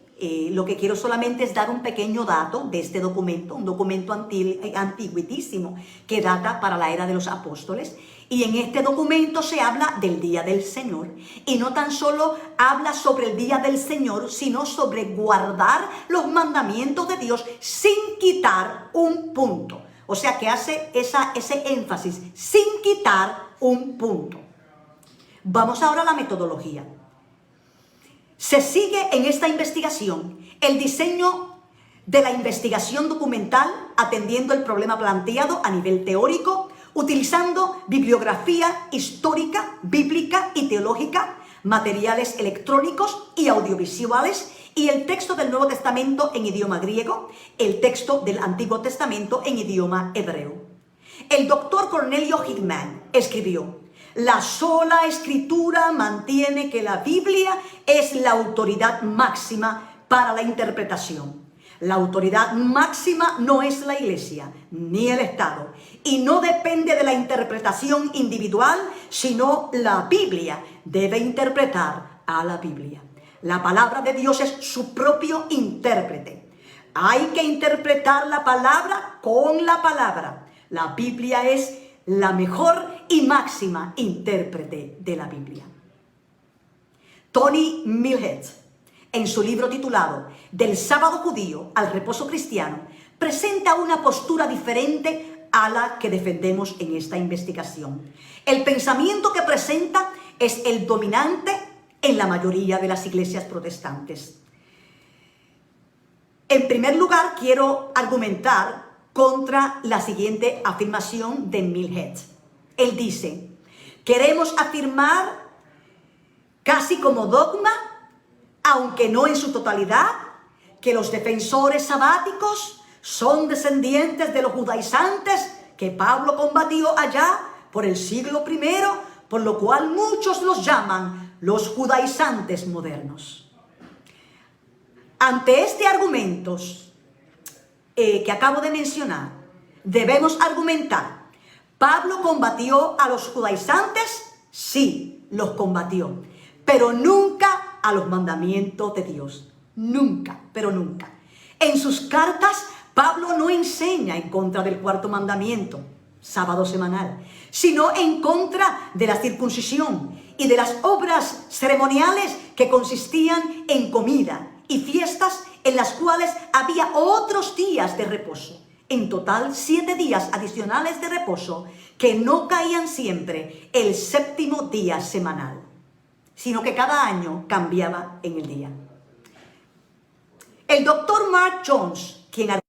Lo que quiero solamente es dar un pequeño dato de este documento, un documento antiguísimo que data para la era de los apóstoles. Y en este documento se habla del Día del Señor. Y no tan solo habla sobre el Día del Señor, sino sobre guardar los mandamientos de Dios sin quitar un punto. O sea que hace ese énfasis, sin quitar un punto. Vamos ahora a la metodología. Se sigue en esta investigación el diseño de la investigación documental atendiendo el problema planteado a nivel teórico, utilizando bibliografía histórica, bíblica y teológica, materiales electrónicos y audiovisuales y el texto del Nuevo Testamento en idioma griego, el texto del Antiguo Testamento en idioma hebreo. El doctor Cornelio Hickman escribió: la sola escritura mantiene que la Biblia es la autoridad máxima para la interpretación. La autoridad máxima no es la Iglesia ni el Estado y no depende de la interpretación individual, sino la Biblia debe interpretar a la Biblia. La palabra de Dios es su propio intérprete. Hay que interpretar la palabra con la palabra. La Biblia es la mejor y máxima intérprete de la Biblia. Tony Millet, en su libro titulado Del sábado judío al reposo cristiano, presenta una postura diferente a la que defendemos en esta investigación. El pensamiento que presenta es el dominante en la mayoría de las iglesias protestantes. En primer lugar, quiero argumentar contra la siguiente afirmación de Milhead. Él dice: queremos afirmar casi como dogma, aunque no en su totalidad, que los defensores sabáticos son descendientes de los judaizantes que Pablo combatió allá por el siglo I, por lo cual muchos los llaman los judaizantes modernos. Ante este argumento que acabo de mencionar, debemos argumentar: ¿Pablo combatió a los judaizantes? Sí, los combatió, pero nunca a los mandamientos de Dios. Nunca, pero nunca. En sus cartas, Pablo no enseña en contra del cuarto mandamiento, sábado semanal, sino en contra de la circuncisión y de las obras ceremoniales que consistían en comida y fiestas en las cuales había otros días de reposo. En total, 7 días adicionales de reposo que no caían siempre el séptimo día semanal, sino que cada año cambiaba en el día. El doctor Mark Jones, quien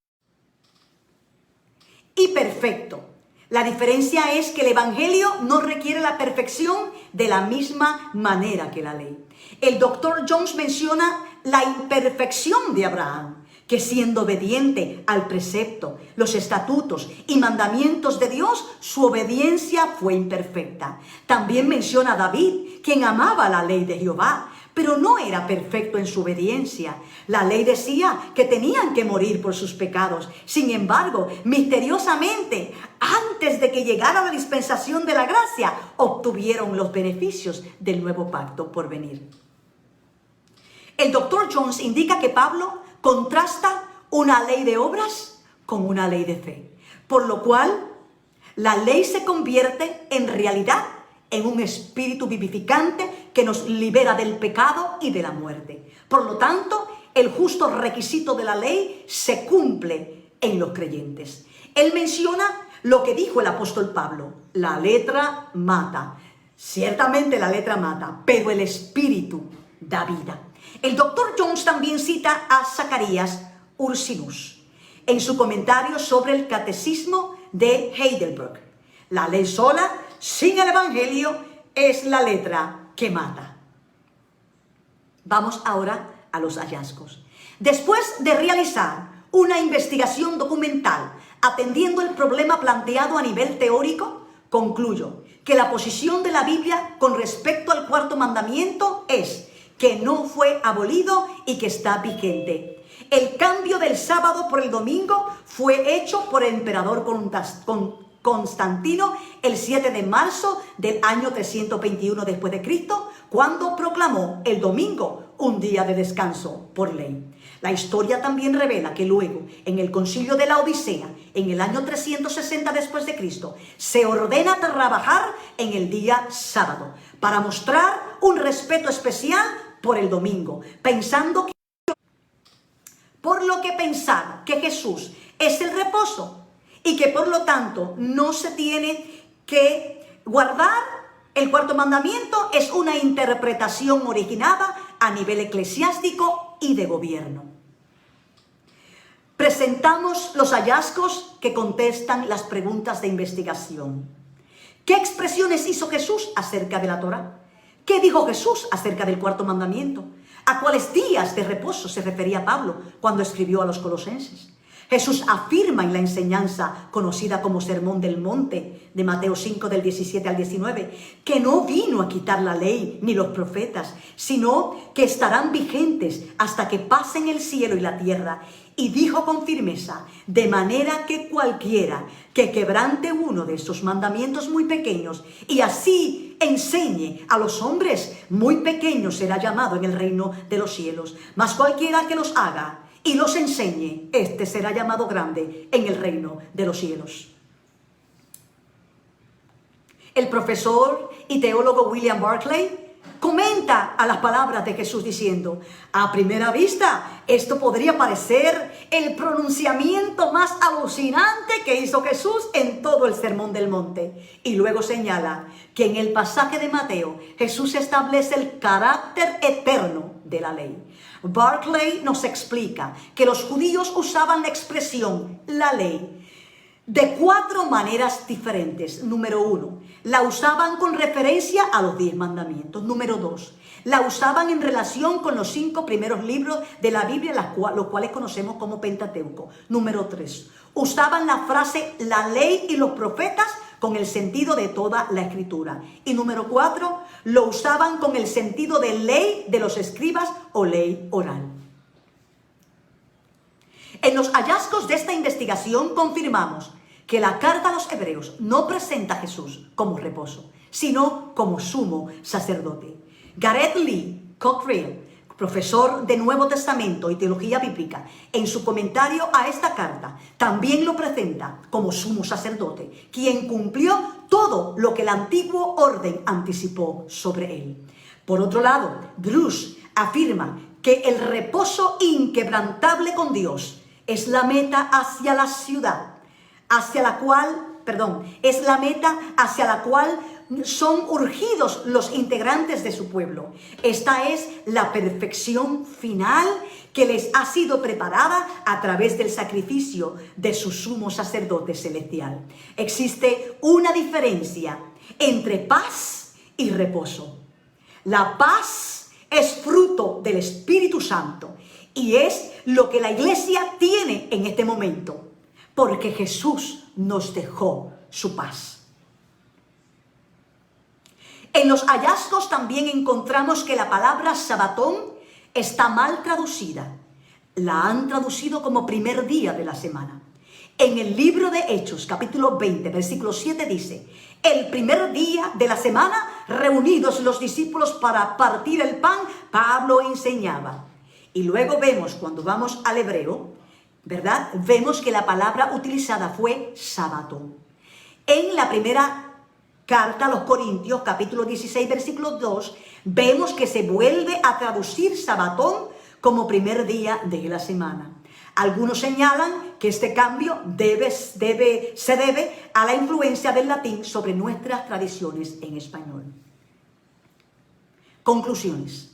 y perfecto. La diferencia es que el Evangelio no requiere la perfección de la misma manera que la ley. El doctor Jones menciona la imperfección de Abraham, que siendo obediente al precepto, los estatutos y mandamientos de Dios, su obediencia fue imperfecta. También menciona a David, quien amaba la ley de Jehová, pero no era perfecto en su obediencia. La ley decía que tenían que morir por sus pecados. Sin embargo, misteriosamente, antes de que llegara la dispensación de la gracia, obtuvieron los beneficios del nuevo pacto por venir. El doctor Jones indica que Pablo contrasta una ley de obras con una ley de fe, por lo cual la ley se convierte en realidad en un espíritu vivificante que nos libera del pecado y de la muerte. Por lo tanto, el justo requisito de la ley se cumple en los creyentes. Él menciona lo que dijo el apóstol Pablo: la letra mata. Ciertamente la letra mata, pero el espíritu da vida. El doctor Jones también cita a Zacarías Ursinus en su comentario sobre el catecismo de Heidelberg. La ley sola, sin el Evangelio, es la letra que mata. Vamos ahora a los hallazgos. Después de realizar una investigación documental atendiendo el problema planteado a nivel teórico, concluyo que la posición de la Biblia con respecto al cuarto mandamiento es que no fue abolido y que está vigente. El cambio del sábado por el domingo fue hecho por el emperador Constantino el 7 de marzo del año 321 después de Cristo, cuando proclamó el domingo un día de descanso por ley. La historia también revela que luego, en el concilio de la Odisea, en el año 360 después de Cristo, se ordena trabajar en el día sábado para mostrar un respeto especial por el domingo, por lo que pensar que Jesús es el reposo y que por lo tanto no se tiene que guardar el cuarto mandamiento, es una interpretación originada a nivel eclesiástico y de gobierno. Presentamos los hallazgos que contestan las preguntas de investigación. ¿Qué expresiones hizo Jesús acerca de la Torá? ¿Qué dijo Jesús acerca del cuarto mandamiento? ¿A cuáles días de reposo se refería Pablo cuando escribió a los colosenses? Jesús afirma en la enseñanza conocida como Sermón del Monte de Mateo 5 del 17 al 19 que no vino a quitar la ley ni los profetas, sino que estarán vigentes hasta que pasen el cielo y la tierra. Y dijo con firmeza: de manera que cualquiera que quebrante uno de estos mandamientos muy pequeños y así enseñe a los hombres, muy pequeño será llamado en el reino de los cielos. Mas cualquiera que los haga y los enseñe, este será llamado grande en el reino de los cielos. El profesor y teólogo William Barclay comenta a las palabras de Jesús diciendo: a primera vista, esto podría parecer el pronunciamiento más alucinante que hizo Jesús en todo el Sermón del Monte. Y luego señala que en el pasaje de Mateo, Jesús establece el carácter eterno de la ley. Barclay nos explica que los judíos usaban la expresión la ley de 4 maneras diferentes. Número 1, la usaban con referencia a los 10 mandamientos. Número 2, la usaban en relación con los 5 primeros libros de la Biblia, los cuales conocemos como Pentateuco. Número 3, usaban la frase la ley y los profetas con el sentido de toda la escritura. Y número 4, lo usaban con el sentido de ley de los escribas o ley oral. En los hallazgos de esta investigación confirmamos que la carta a los hebreos no presenta a Jesús como reposo, sino como sumo sacerdote. Gareth Lee Cockrell, profesor de Nuevo Testamento y Teología Bíblica, en su comentario a esta carta, también lo presenta como sumo sacerdote, quien cumplió todo lo que el antiguo orden anticipó sobre él. Por otro lado, Bruce afirma que el reposo inquebrantable con Dios es la meta hacia la ciudad, es la meta hacia la cual son urgidos los integrantes de su pueblo. Esta es la perfección final que les ha sido preparada a través del sacrificio de su sumo sacerdote celestial. Existe una diferencia entre paz y reposo. La paz es fruto del Espíritu Santo y es lo que la iglesia tiene en este momento, porque Jesús nos dejó su paz. En los hallazgos también encontramos que la palabra sabatón está mal traducida. La han traducido como primer día de la semana. En el libro de Hechos, capítulo 20, versículo 7 dice: el primer día de la semana, reunidos los discípulos para partir el pan, Pablo enseñaba. Y luego vemos, cuando vamos al hebreo, ¿verdad? Vemos que la palabra utilizada fue sabatón. En la primera carta a los Corintios, capítulo 16, versículo 2, vemos que se vuelve a traducir sabatón como primer día de la semana. Algunos señalan que este cambio se debe a la influencia del latín sobre nuestras tradiciones en español. Conclusiones.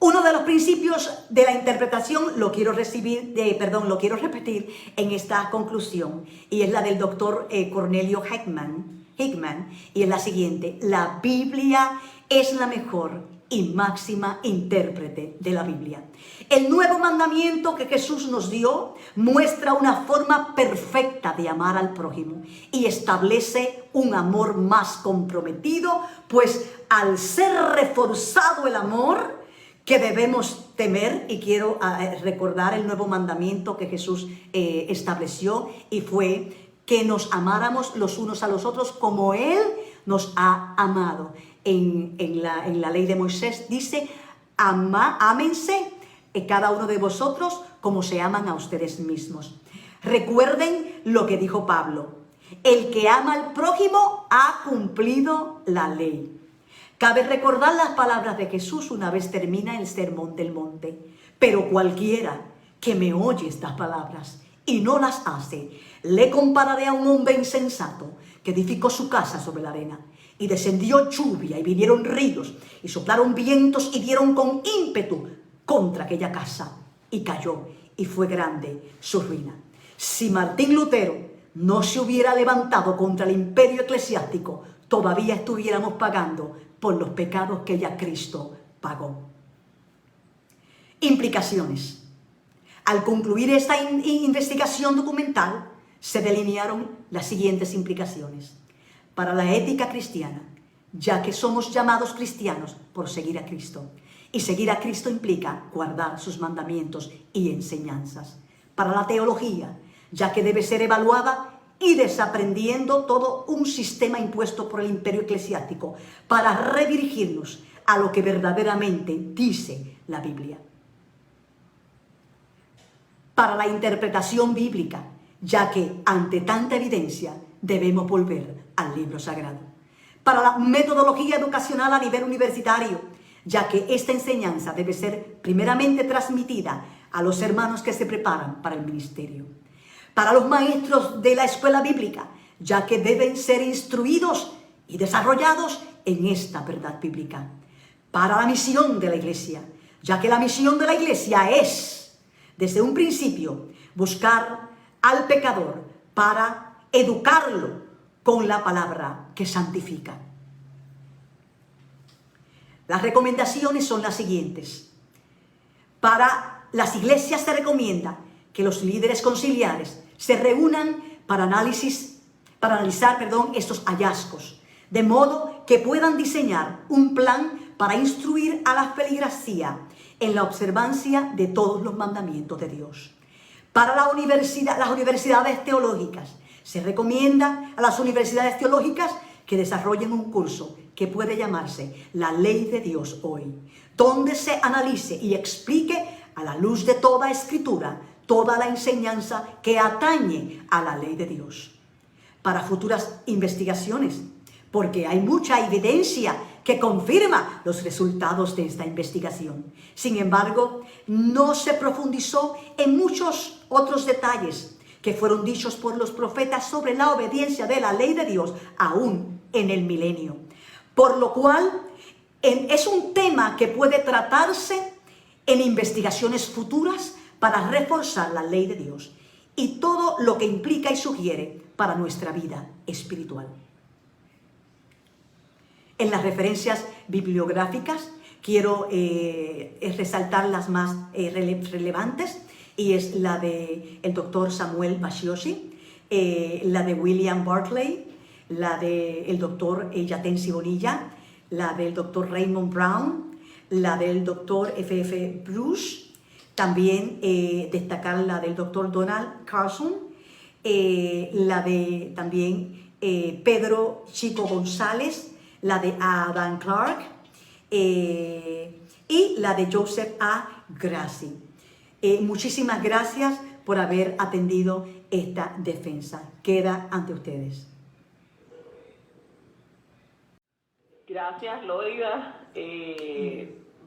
Uno de los principios de la interpretación lo quiero repetir en esta conclusión, y es la del doctor Cornelio Hickman, y es la siguiente: la Biblia es la mejor y máxima intérprete de la Biblia. El nuevo mandamiento que Jesús nos dio muestra una forma perfecta de amar al prójimo y establece un amor más comprometido, pues al ser reforzado el amor que debemos temer, y quiero recordar el nuevo mandamiento que Jesús estableció, y fue que nos amáramos los unos a los otros como Él nos ha amado. En la ley de Moisés dice: ámense cada uno de vosotros como se aman a ustedes mismos. Recuerden lo que dijo Pablo: el que ama al prójimo ha cumplido la ley. Cabe recordar las palabras de Jesús una vez termina el sermón del monte: pero cualquiera que me oye estas palabras y no las hace, le compararé a un hombre insensato que edificó su casa sobre la arena. Y descendió lluvia y vinieron ríos y soplaron vientos y dieron con ímpetu contra aquella casa, y cayó, y fue grande su ruina. Si Martín Lutero no se hubiera levantado contra el imperio eclesiástico, todavía estuviéramos pagando por los pecados que ya Cristo pagó. Implicaciones. Al concluir esta investigación documental, se delinearon las siguientes implicaciones para la ética cristiana, ya que somos llamados cristianos por seguir a Cristo. Y seguir a Cristo implica guardar sus mandamientos y enseñanzas. Para la teología, ya que debe ser evaluada y desaprendiendo todo un sistema impuesto por el imperio eclesiástico para redirigirnos a lo que verdaderamente dice la Biblia. Para la interpretación bíblica, ya que ante tanta evidencia debemos volver al libro sagrado. Para la metodología educacional a nivel universitario, ya que esta enseñanza debe ser primeramente transmitida a los hermanos que se preparan para el ministerio. Para los maestros de la escuela bíblica, ya que deben ser instruidos y desarrollados en esta verdad bíblica. Para la misión de la iglesia, ya que la misión de la iglesia es, desde un principio, buscar al pecador para educarlo con la palabra que santifica. Las recomendaciones son las siguientes. Para las iglesias se recomienda que los líderes conciliares se reúnan para analizar estos hallazgos, de modo que puedan diseñar un plan para instruir a la feligresía en la observancia de todos los mandamientos de Dios. Para las universidades teológicas, se recomienda a las universidades teológicas que desarrollen un curso que puede llamarse La Ley de Dios Hoy, donde se analice y explique a la luz de toda escritura toda la enseñanza que atañe a la ley de Dios. Para futuras investigaciones, porque hay mucha evidencia que confirma los resultados de esta investigación. Sin embargo, no se profundizó en muchos otros detalles que fueron dichos por los profetas sobre la obediencia de la ley de Dios, aún en el milenio. Por lo cual, es un tema que puede tratarse en investigaciones futuras para reforzar la ley de Dios y todo lo que implica y sugiere para nuestra vida espiritual. En las referencias bibliográficas quiero resaltar las más relevantes, y es la del doctor Samuel Bashoshi, la de William Barclay, la del doctor Yatensi Bonilla, la del doctor Raymond Brown, la del doctor F.F. Bruce, también destacar la del doctor Donald Carson, la de también Pedro Chico González, la de Adam Clark y la de Joseph A. Grassi. Muchísimas gracias por haber atendido esta defensa. Queda ante ustedes. Gracias, Loida.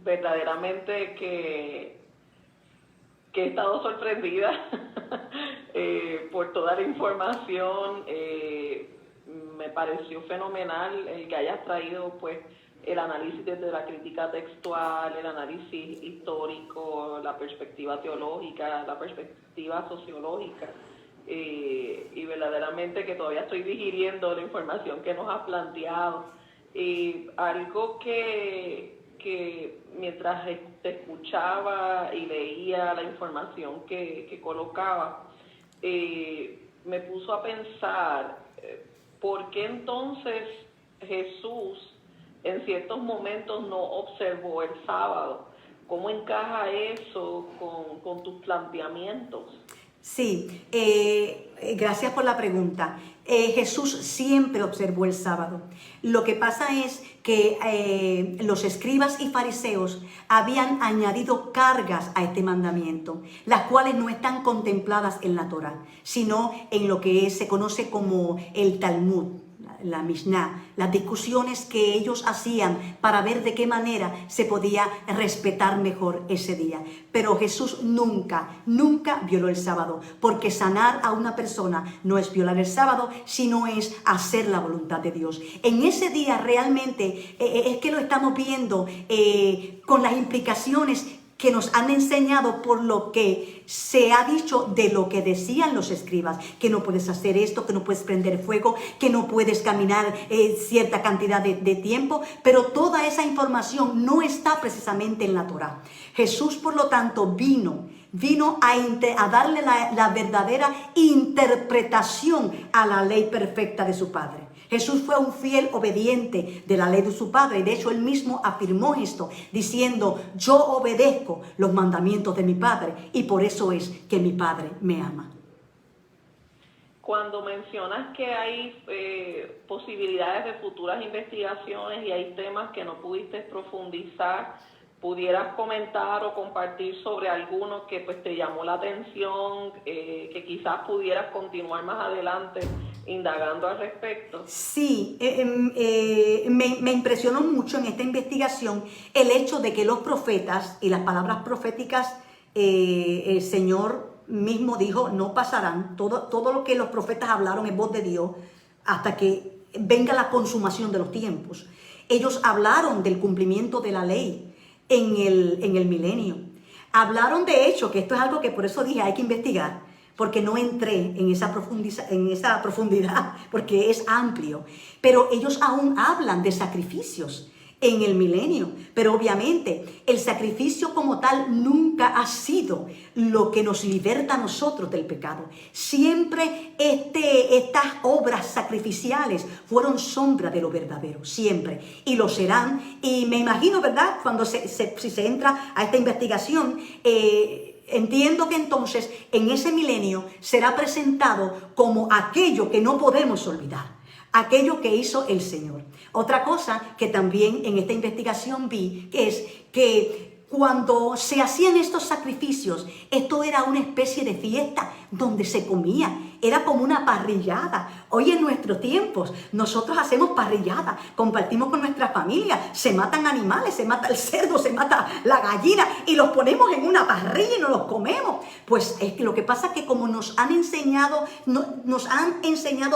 Verdaderamente que he estado sorprendida por toda la información. Me pareció fenomenal el que hayas traído pues el análisis desde la crítica textual, el análisis histórico, la perspectiva teológica, la perspectiva sociológica, y verdaderamente que todavía estoy digiriendo la información que nos has planteado. Algo que mientras te escuchaba y leía la información que colocaba, me puso a pensar, ¿por qué entonces Jesús en ciertos momentos no observó el sábado? ¿Cómo encaja eso con tus planteamientos? Sí, gracias por la pregunta. Jesús siempre observó el sábado. Lo que pasa es que los escribas y fariseos habían añadido cargas a este mandamiento, las cuales no están contempladas en la Torá, sino en lo que se conoce como el Talmud, la Mishnah, las discusiones que ellos hacían para ver de qué manera se podía respetar mejor ese día. Pero Jesús nunca violó el sábado, porque sanar a una persona no es violar el sábado, sino es hacer la voluntad de Dios. En ese día realmente es que lo estamos viendo con las implicaciones que nos han enseñado por lo que se ha dicho de lo que decían los escribas, que no puedes hacer esto, que no puedes prender fuego, que no puedes caminar cierta cantidad de tiempo, pero toda esa información no está precisamente en la Torá. Jesús, por lo tanto, vino a darle la verdadera interpretación a la ley perfecta de su Padre. Jesús fue un fiel obediente de la ley de su Padre, y de hecho él mismo afirmó esto, diciendo: yo obedezco los mandamientos de mi Padre, y por eso es que mi Padre me ama. Cuando mencionas que hay posibilidades de futuras investigaciones y hay temas que no pudiste profundizar, ¿pudieras comentar o compartir sobre alguno que pues te llamó la atención, que quizás pudieras continuar más adelante indagando al respecto? Sí, me impresionó mucho en esta investigación el hecho de que los profetas y las palabras proféticas, el Señor mismo dijo, no pasarán. Todo lo que los profetas hablaron es voz de Dios hasta que venga la consumación de los tiempos. Ellos hablaron del cumplimiento de la ley en el milenio. Hablaron de hecho, que esto es algo que por eso dije hay que investigar, porque no entré en esa profundidad, porque es amplio. Pero ellos aún hablan de sacrificios en el milenio. Pero obviamente el sacrificio como tal nunca ha sido lo que nos liberta a nosotros del pecado. Siempre estas obras sacrificiales fueron sombra de lo verdadero, siempre. Y lo serán. Y me imagino, ¿verdad? Cuando si se entra a esta investigación, entiendo que entonces en ese milenio será presentado como aquello que no podemos olvidar, aquello que hizo el Señor. Otra cosa que también en esta investigación vi es que cuando se hacían estos sacrificios, esto era una especie de fiesta donde se comía, era como una parrillada. Hoy en nuestros tiempos nosotros hacemos parrillada, compartimos con nuestra familia, se matan animales, se mata el cerdo, se mata la gallina y los ponemos en una parrilla y nos los comemos. Pues es que lo que pasa es que como nos han enseñado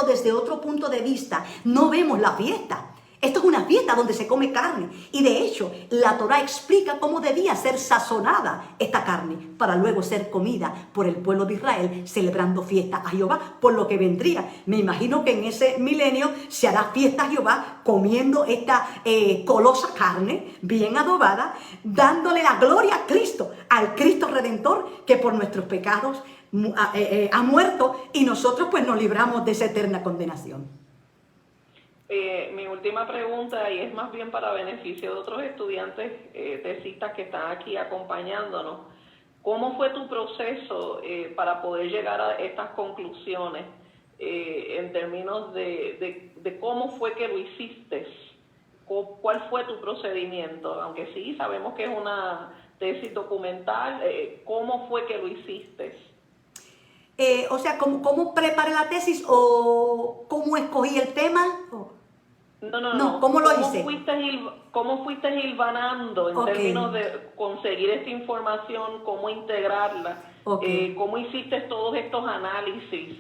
desde otro punto de vista, no vemos la fiesta. Esto es una fiesta donde se come carne y de hecho la Torá explica cómo debía ser sazonada esta carne para luego ser comida por el pueblo de Israel celebrando fiesta a Jehová por lo que vendría. Me imagino que en ese milenio se hará fiesta a Jehová comiendo esta colosa carne bien adobada, dándole la gloria a Cristo, al Cristo Redentor que por nuestros pecados ha muerto y nosotros pues nos libramos de esa eterna condenación. Mi última pregunta, y es más bien para beneficio de otros estudiantes tesistas que están aquí acompañándonos. ¿Cómo fue tu proceso para poder llegar a estas conclusiones en términos de cómo fue que lo hiciste? ¿Cuál fue tu procedimiento? Aunque sí, sabemos que es una tesis documental, ¿cómo fue que lo hiciste? O sea, ¿cómo preparé la tesis o cómo escogí el tema? No, ¿cómo lo hice? ¿Cómo fuiste hilvanando en términos de conseguir esta información, cómo integrarla? ¿Cómo hiciste todos estos análisis?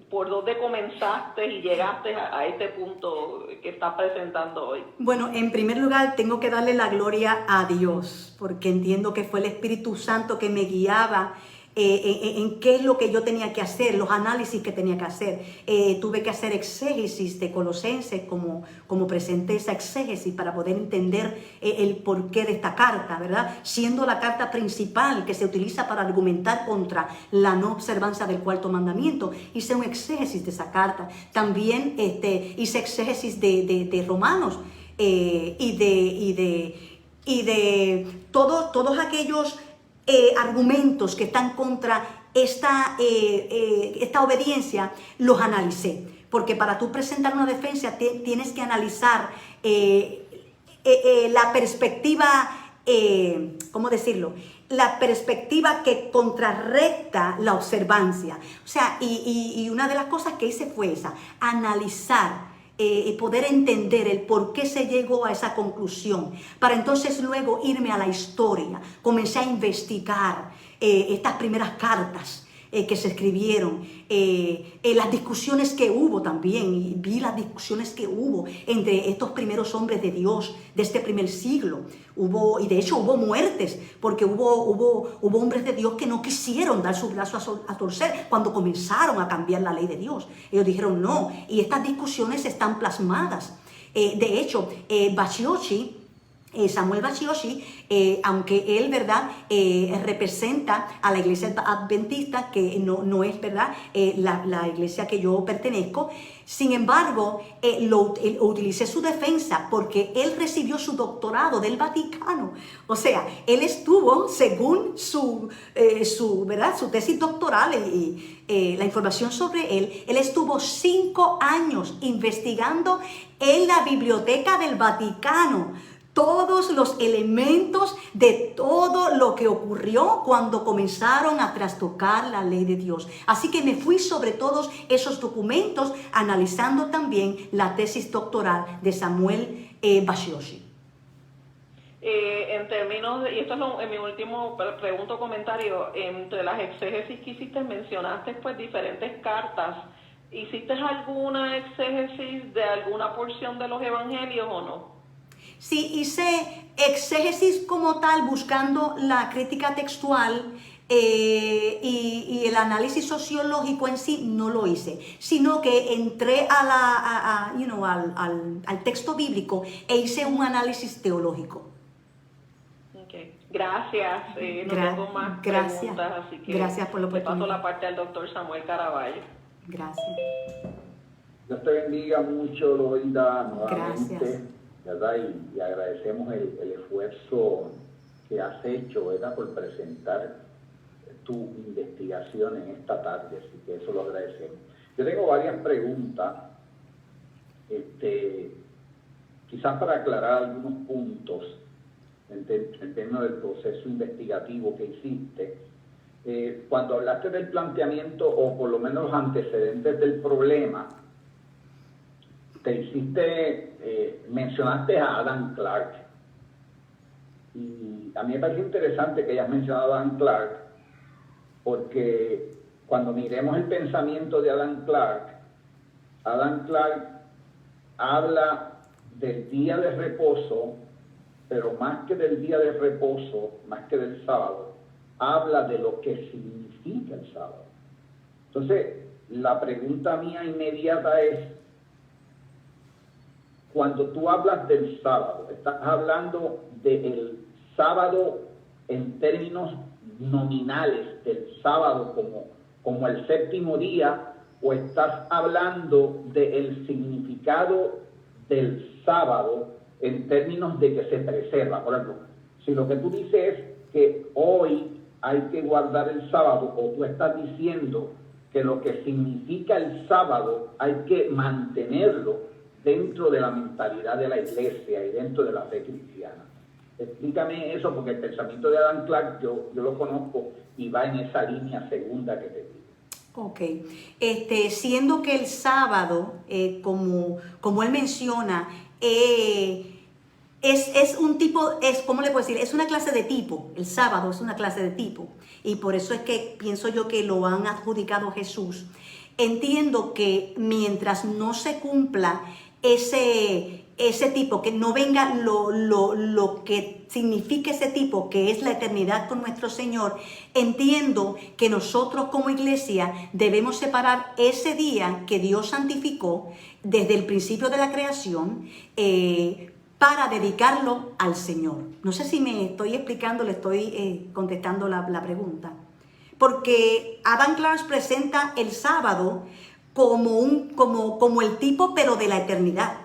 ¿Por dónde comenzaste y llegaste a este punto que estás presentando hoy? Bueno, en primer lugar tengo que darle la gloria a Dios, porque entiendo que fue el Espíritu Santo que me guiaba en qué es lo que yo tenía que hacer, los análisis que tenía que hacer. Tuve que hacer exégesis de Colosenses, como presenté esa exégesis para poder entender el porqué de esta carta, ¿verdad? Siendo la carta principal que se utiliza para argumentar contra la no observancia del cuarto mandamiento. Hice un exégesis de esa carta. También hice exégesis de Romanos y de todos aquellos argumentos que están contra esta obediencia, los analicé. Porque para tú presentar una defensa tienes que analizar la perspectiva, ¿cómo decirlo? La perspectiva que contrarrecta la observancia. O sea, y una de las cosas que hice fue esa, analizar. Poder entender el por qué se llegó a esa conclusión, para entonces luego irme a la historia. Comencé a investigar estas primeras cartas que se escribieron, las discusiones que hubo también, y vi las discusiones que hubo entre estos primeros hombres de Dios de este primer siglo. Y de hecho hubo muertes, porque hubo hombres de Dios que no quisieron dar su brazo a torcer cuando comenzaron a cambiar la ley de Dios. Ellos dijeron no, y estas discusiones están plasmadas. De hecho, Samuel Bachioshi, aunque él, ¿verdad?, representa a la iglesia adventista, que no es, ¿verdad?, la iglesia que yo pertenezco. Sin embargo, utilicé su defensa porque él recibió su doctorado del Vaticano. O sea, él estuvo, según su tesis doctoral y la información sobre él estuvo 5 años investigando en la biblioteca del Vaticano todos los elementos de todo lo que ocurrió cuando comenzaron a trastocar la ley de Dios. Así que me fui sobre todos esos documentos, analizando también la tesis doctoral de Samuel Bachioshi. En términos y esto es mi último comentario, entre las exégesis que hiciste mencionaste pues diferentes cartas. ¿Hiciste alguna exégesis de alguna porción de los evangelios o no? Sí, hice exégesis como tal, buscando la crítica textual y el análisis sociológico en sí no lo hice, sino que entré al texto bíblico e hice un análisis teológico. Okay. Gracias. No tengo más preguntas, así que gracias por la oportunidad. le paso la parte al doctor Samuel Caraballo. Gracias. Dios te bendiga mucho, Loida, nuevamente, Gracias. ¿verdad? Y agradecemos el esfuerzo que has hecho, ¿verdad?, por presentar tu investigación en esta tarde, así que eso lo agradecemos. Yo tengo varias preguntas, quizás para aclarar algunos puntos en términos del proceso investigativo que hiciste. Cuando hablaste del planteamiento, o por lo menos los antecedentes del problema, mencionaste a Adam Clarke. Y a mí me parece interesante que hayas mencionado a Adam Clarke, porque cuando miremos el pensamiento de Adam Clarke habla del día de reposo, pero más que del día de reposo, más que del sábado, habla de lo que significa el sábado. Entonces, la pregunta mía inmediata es, cuando tú hablas del sábado, ¿estás hablando del sábado en términos nominales, del sábado como el séptimo día, o estás hablando del significado del sábado en términos de que se preserva? Por ejemplo, si lo que tú dices es que hoy hay que guardar el sábado, o tú estás diciendo que lo que significa el sábado hay que mantenerlo dentro de la mentalidad de la iglesia y dentro de la fe cristiana. Explícame eso, porque el pensamiento de Adam Clarke yo lo conozco y va en esa línea segunda que te digo. Ok, siendo que el sábado, como él menciona, es un tipo, ¿cómo le puedo decir? Es una clase de tipo, el sábado es una clase de tipo, y por eso es que pienso yo que lo han adjudicado a Jesús. Entiendo que mientras no se cumpla ese tipo, que no venga lo que significa ese tipo, que es la eternidad con nuestro Señor, entiendo que nosotros como iglesia debemos separar ese día que Dios santificó desde el principio de la creación, para dedicarlo al Señor. No sé si me estoy explicando, le estoy contestando la pregunta. Porque Adam Clarke presenta el sábado como el tipo, pero de la eternidad,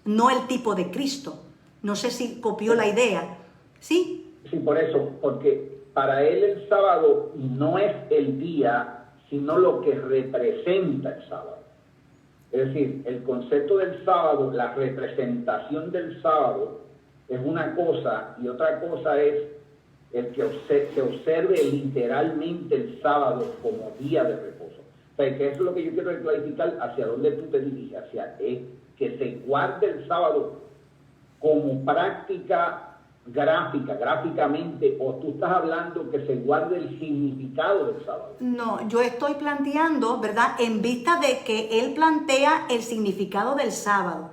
no el tipo de Cristo. No sé si copió la idea. ¿Sí? Sí, por eso, porque para él el sábado no es el día, sino lo que representa el sábado. Es decir, el concepto del sábado, la representación del sábado es una cosa, y otra cosa es el que se observe literalmente el sábado como día de reposo. O sea, que eso es lo que yo quiero clarificar, hacia dónde tú te diriges, hacia que se guarde el sábado como práctica gráficamente, o tú estás hablando que se guarde el significado del sábado. No, yo estoy planteando, ¿verdad?, en vista de que él plantea el significado del sábado,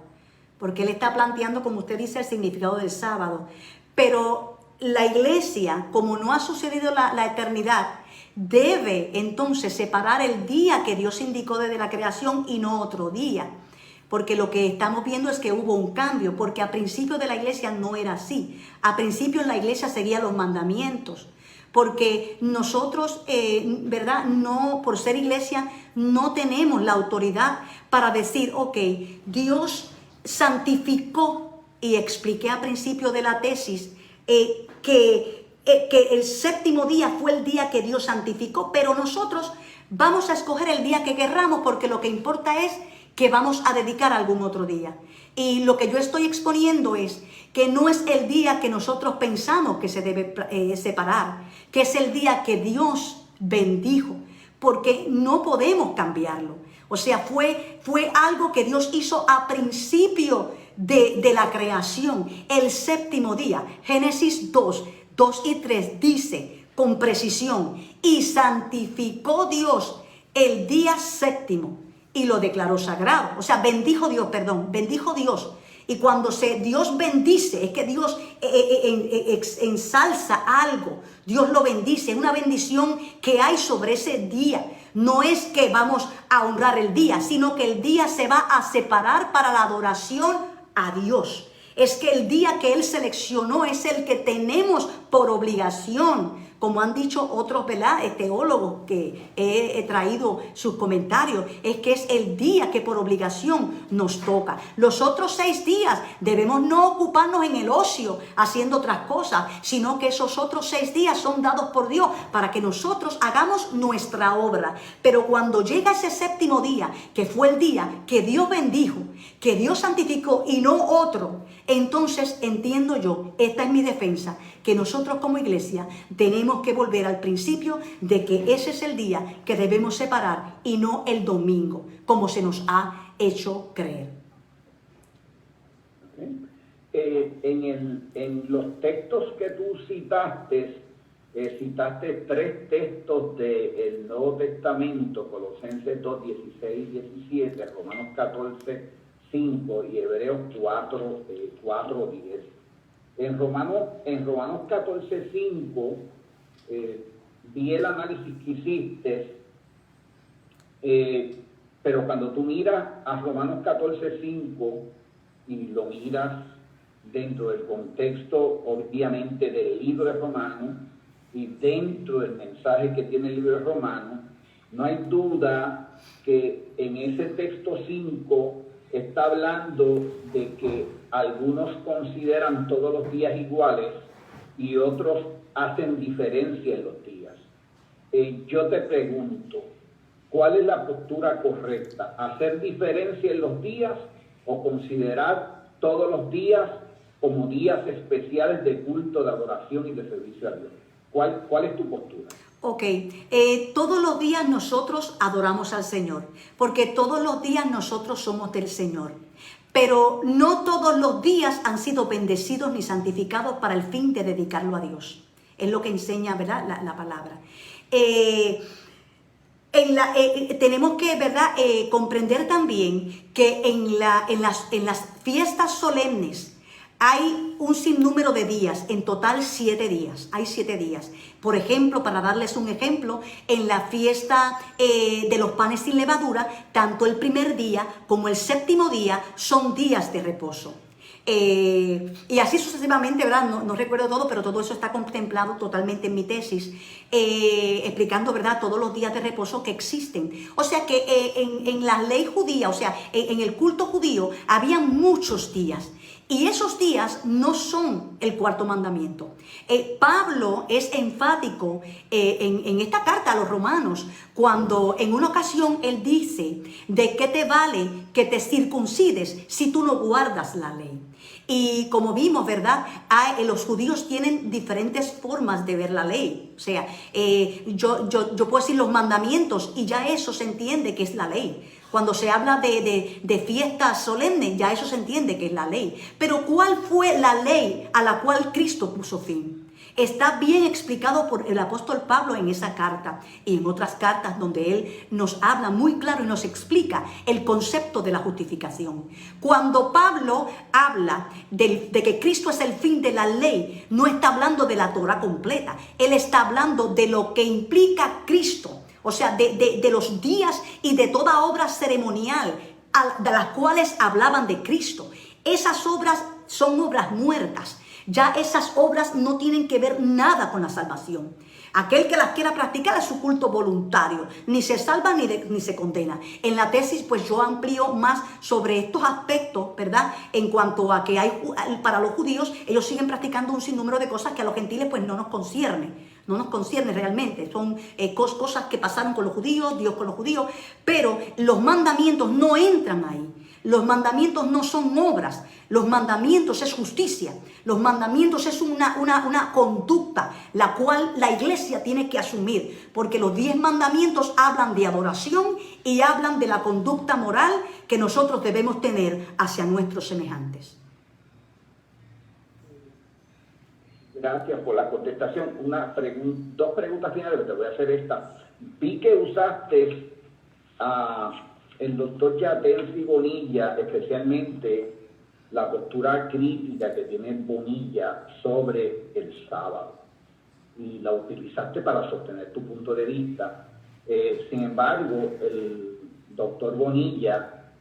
porque él está planteando, como usted dice, el significado del sábado, pero la iglesia, como no ha sucedido la eternidad, debe entonces separar el día que Dios indicó desde la creación y no otro día. Porque lo que estamos viendo es que hubo un cambio, porque a principio de la iglesia no era así. A principio la iglesia seguía los mandamientos, porque nosotros, ¿verdad?, no, por ser iglesia, no tenemos la autoridad para decir, ok, Dios santificó, y expliqué a principio de la tesis, que el séptimo día fue el día que Dios santificó, pero nosotros vamos a escoger el día que querramos, porque lo que importa es que vamos a dedicar algún otro día. Y lo que yo estoy exponiendo es que no es el día que nosotros pensamos que se debe separar, que es el día que Dios bendijo, porque no podemos cambiarlo. O sea, fue algo que Dios hizo a principio de la creación, el séptimo día. Génesis 2 y 3 dice con precisión, y santificó Dios el día séptimo y lo declaró sagrado. O sea, bendijo Dios Y cuando Dios bendice, es que Dios ensalza algo, Dios lo bendice, es una bendición que hay sobre ese día. No es que vamos a honrar el día, sino que el día se va a separar para la adoración a Dios. Es que el día que Él seleccionó es el que tenemos por obligación. Como han dicho otros, ¿verdad?, teólogos que he traído sus comentarios, es que es el día que por obligación nos toca. Los otros 6 días debemos no ocuparnos en el ocio haciendo otras cosas, sino que esos otros 6 días son dados por Dios para que nosotros hagamos nuestra obra. Pero cuando llega ese 7º día, que fue el día que Dios bendijo, que Dios santificó y no otro, entonces entiendo yo, esta es mi defensa, que nosotros como iglesia tenemos que volver al principio de que ese es el día que debemos separar y no el domingo, como se nos ha hecho creer. En los textos que tú citaste, citaste 3 textos del Nuevo Testamento: Colosenses 2, 16 y 17, Romanos 14, 5 y Hebreos 4, 10. En Romanos 14, 5, vi el análisis que hiciste, pero cuando tú miras a Romanos 14, 5 y lo miras dentro del contexto, obviamente, del libro de Romanos y dentro del mensaje que tiene el libro de Romanos, no hay duda que en ese texto 5 está hablando de que algunos consideran todos los días iguales y otros hacen diferencia en los días. Yo te pregunto, ¿cuál es la postura correcta? ¿Hacer diferencia en los días o considerar todos los días como días especiales de culto, de adoración y de servicio a Dios? ¿Cuál es tu postura? Ok, todos los días nosotros adoramos al Señor, porque todos los días nosotros somos del Señor, pero no todos los días han sido bendecidos ni santificados para el fin de dedicarlo a Dios. Es lo que enseña, ¿verdad?, la palabra. Tenemos que, ¿verdad?, comprender también que en las fiestas solemnes hay un sinnúmero de días, en total 7 días, hay 7 días. Por ejemplo, para darles un ejemplo, en la fiesta de los panes sin levadura, tanto el primer día como el 7º día son días de reposo. Y así sucesivamente, ¿verdad? No recuerdo todo, pero todo eso está contemplado totalmente en mi tesis, explicando, ¿verdad?, todos los días de reposo que existen. O sea que en la ley judía, o sea, en el culto judío, había muchos días. Y esos días no son el 4º mandamiento. Pablo es enfático en esta carta a los romanos, cuando en una ocasión él dice: ¿de qué te vale que te circuncides si tú no guardas la ley? Y como vimos, ¿verdad?, los judíos tienen diferentes formas de ver la ley. O sea, yo puedo decir los mandamientos y ya eso se entiende que es la ley. Cuando se habla de fiestas solemnes, ya eso se entiende que es la ley. Pero ¿cuál fue la ley a la cual Cristo puso fin? Está bien explicado por el apóstol Pablo en esa carta y en otras cartas donde él nos habla muy claro y nos explica el concepto de la justificación. Cuando Pablo habla de que Cristo es el fin de la ley, no está hablando de la Torá completa. Él está hablando de lo que implica Cristo. O sea, de los días y de toda obra ceremonial de las cuales hablaban de Cristo. Esas obras son obras muertas. Ya esas obras no tienen que ver nada con la salvación. Aquel que las quiera practicar es su culto voluntario. Ni se salva ni se condena. En la tesis, pues yo amplío más sobre estos aspectos, ¿verdad? En cuanto a que hay para los judíos, ellos siguen practicando un sinnúmero de cosas que a los gentiles pues no nos concierne. No nos concierne realmente, son cosas que pasaron con los judíos, Dios con los judíos, pero los mandamientos no entran ahí. Los mandamientos no son obras, los mandamientos es justicia, los mandamientos es una conducta, la cual la iglesia tiene que asumir, porque los 10 mandamientos hablan de adoración y hablan de la conducta moral que nosotros debemos tener hacia nuestros semejantes. Gracias por la contestación. Dos preguntas finales, pero te voy a hacer esta. Vi que usaste el doctor Yatensi Bonilla, especialmente la postura crítica que tiene Bonilla sobre el sábado y la utilizaste para sostener tu punto de vista. Sin embargo, el doctor Bonilla,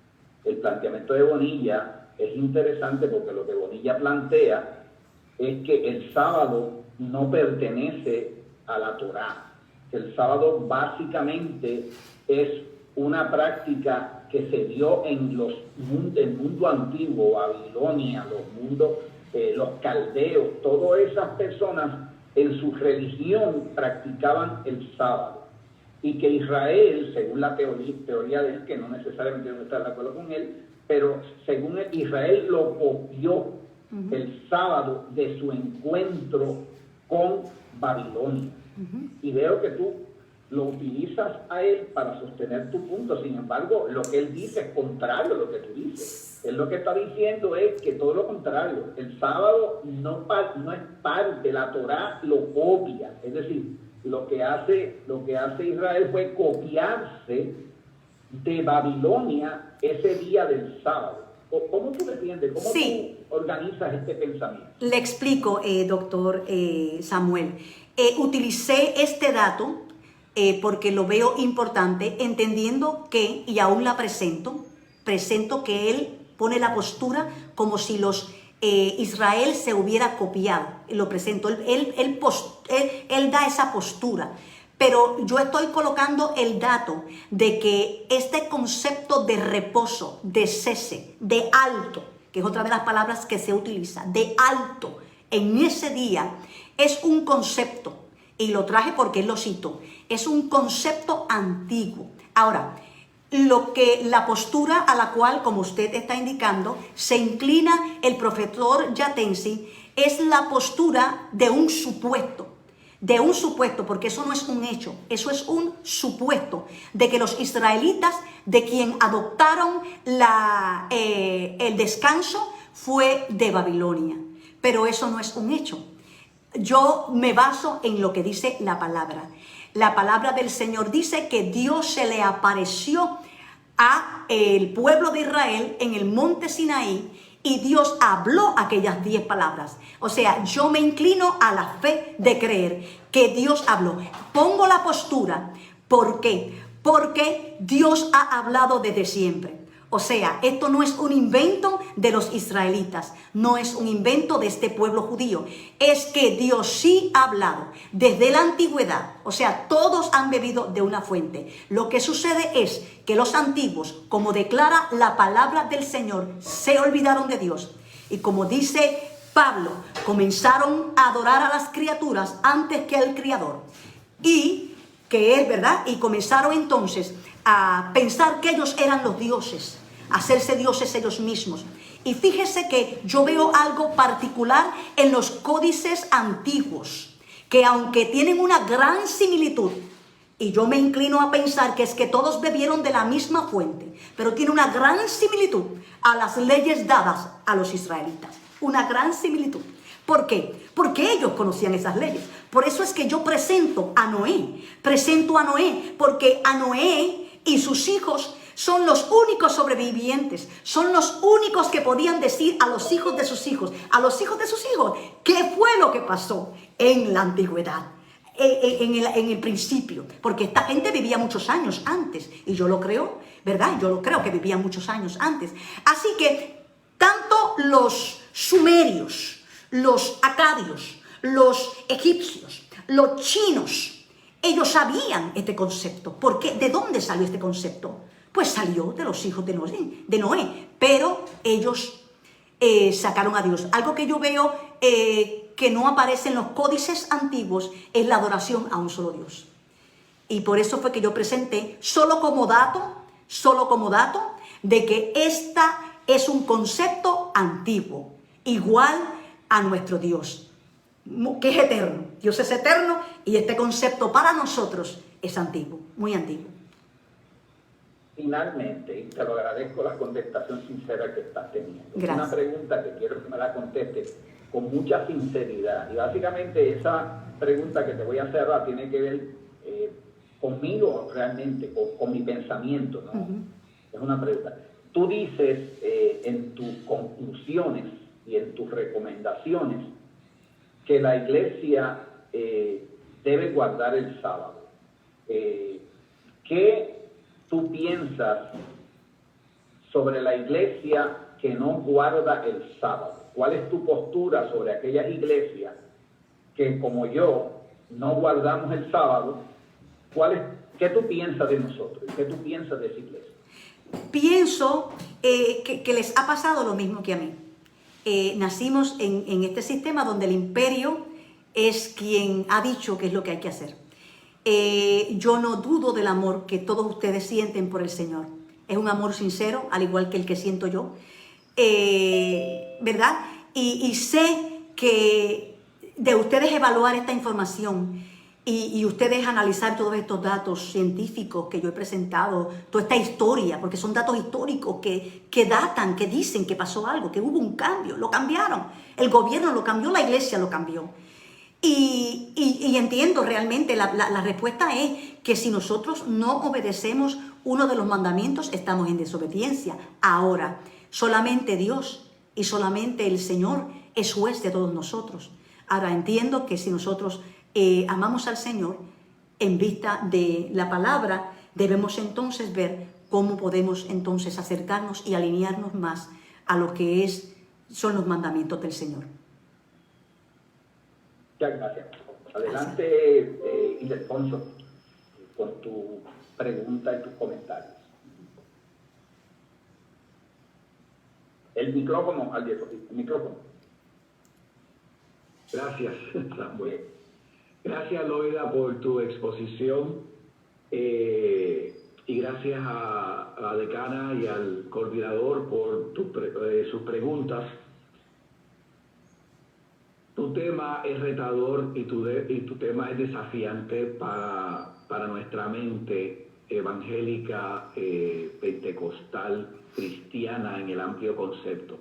el planteamiento de Bonilla es interesante porque lo que Bonilla plantea es que el sábado no pertenece a la Torá. El sábado básicamente es una práctica que se dio en el mundo antiguo, Babilonia, los caldeos, todas esas personas en su religión practicaban el sábado. Y que Israel, según la teoría de él, que no necesariamente debe estar de acuerdo con él, pero según él, Israel lo copió el sábado de su encuentro con Babilonia. Y veo que tú lo utilizas a él para sostener tu punto. Sin embargo, lo que él dice es contrario a lo que tú dices. Él lo que está diciendo es que todo lo contrario. El sábado no es parte, la Torá lo copia. Es decir, lo que hace Israel fue copiarse de Babilonia ese día del sábado. ¿Cómo tú defiendes? ¿Cómo tú organizas este pensamiento? Le explico, doctor Samuel. Utilicé este dato porque lo veo importante, entendiendo que, y aún la presento que él pone la postura como si Israel se hubiera copiado. Lo presento, él da esa postura. Pero yo estoy colocando el dato de que este concepto de reposo, de cese, de alto, que es otra de las palabras que se utiliza, de alto, en ese día, es un concepto, y lo traje porque él lo citó, es un concepto antiguo. Ahora, la postura a la cual, como usted está indicando, se inclina el profesor Yatensi, es la postura de un supuesto, porque eso no es un hecho, eso es un supuesto, de que los israelitas, de quien adoptaron el descanso, fue de Babilonia, pero eso no es un hecho. Yo me baso en lo que dice la palabra. La palabra del Señor dice que Dios se le apareció a el pueblo de Israel en el monte Sinaí y Dios habló aquellas 10 palabras. O sea, yo me inclino a la fe de creer que Dios habló. Pongo la postura. ¿Por qué? Porque Dios ha hablado desde siempre. O sea, esto no es un invento de los israelitas, no es un invento de este pueblo judío. Es que Dios sí ha hablado desde la antigüedad. O sea, todos han bebido de una fuente. Lo que sucede es que los antiguos, como declara la palabra del Señor, se olvidaron de Dios. Y como dice Pablo, comenzaron a adorar a las criaturas antes que al Creador. Y que es verdad, y comenzaron entonces a pensar que ellos eran los dioses, a hacerse dioses ellos mismos. Y fíjese que yo veo algo particular en los códices antiguos, que aunque tienen una gran similitud, y yo me inclino a pensar que es que todos bebieron de la misma fuente, pero tiene una gran similitud a las leyes dadas a los israelitas, una gran similitud. ¿Por qué? Porque ellos conocían esas leyes. Por eso es que yo presento a Noé, porque a Noé y sus hijos son los únicos sobrevivientes, son los únicos que podían decir a los hijos de sus hijos, qué fue lo que pasó en la antigüedad, en el principio, porque esta gente vivía muchos años antes, y yo lo creo, ¿verdad? Yo lo creo que vivía muchos años antes. Así que tanto los sumerios, los acadios, los egipcios, los chinos, ellos sabían este concepto. ¿Por qué? ¿De dónde salió este concepto? Pues salió de los hijos de Noé, pero ellos sacaron a Dios. Algo que yo veo que no aparece en los códices antiguos es la adoración a un solo Dios. Y por eso fue que yo presenté solo como dato, de que esta es un concepto antiguo, igual a nuestro Dios, que es eterno. Dios es eterno y este concepto para nosotros es antiguo, muy antiguo. Finalmente, y te lo agradezco la contestación sincera que estás teniendo. Gracias. Una pregunta que quiero que me la contestes con mucha sinceridad. Y básicamente esa pregunta que te voy a hacer ahora tiene que ver conmigo realmente, con mi pensamiento, ¿no? Es una pregunta. tú dices en tus conclusiones y en tus recomendaciones que la iglesia debe guardar el sábado. ¿Qué tú piensas sobre la iglesia que no guarda el sábado? ¿Cuál es tu postura sobre aquellas iglesias que, como yo, no guardamos el sábado? ¿Qué tú piensas de nosotros? ¿Qué tú piensas de esa iglesia? Pienso que les ha pasado lo mismo que a mí. Nacimos en este sistema donde el imperio es quien ha dicho qué es lo que hay que hacer. Yo no dudo del amor que todos ustedes sienten por el Señor. Es un amor sincero, al igual que el que siento yo. ¿Verdad? Y sé que de ustedes evaluar esta información y ustedes analizar todos estos datos científicos que yo he presentado, toda esta historia, porque son datos históricos que datan, que dicen que pasó algo, que hubo un cambio, lo cambiaron. El gobierno lo cambió, la iglesia lo cambió. Y entiendo realmente, la respuesta es que si nosotros no obedecemos uno de los mandamientos, estamos en desobediencia. Ahora, solamente Dios y solamente el Señor es juez de todos nosotros. Ahora, entiendo que si nosotros amamos al Señor, en vista de la palabra, debemos entonces ver cómo podemos entonces acercarnos y alinearnos más a lo que son los mandamientos del Señor. Muchas gracias. Adelante, Ildefonso, con tu pregunta y tus comentarios. El micrófono, Alberto, el micrófono. Gracias, Samuel. Gracias, Loida, por tu exposición y gracias a la decana y al coordinador por sus preguntas. Tu tema es retador y tu tema es desafiante para nuestra mente evangélica, pentecostal, cristiana en el amplio concepto.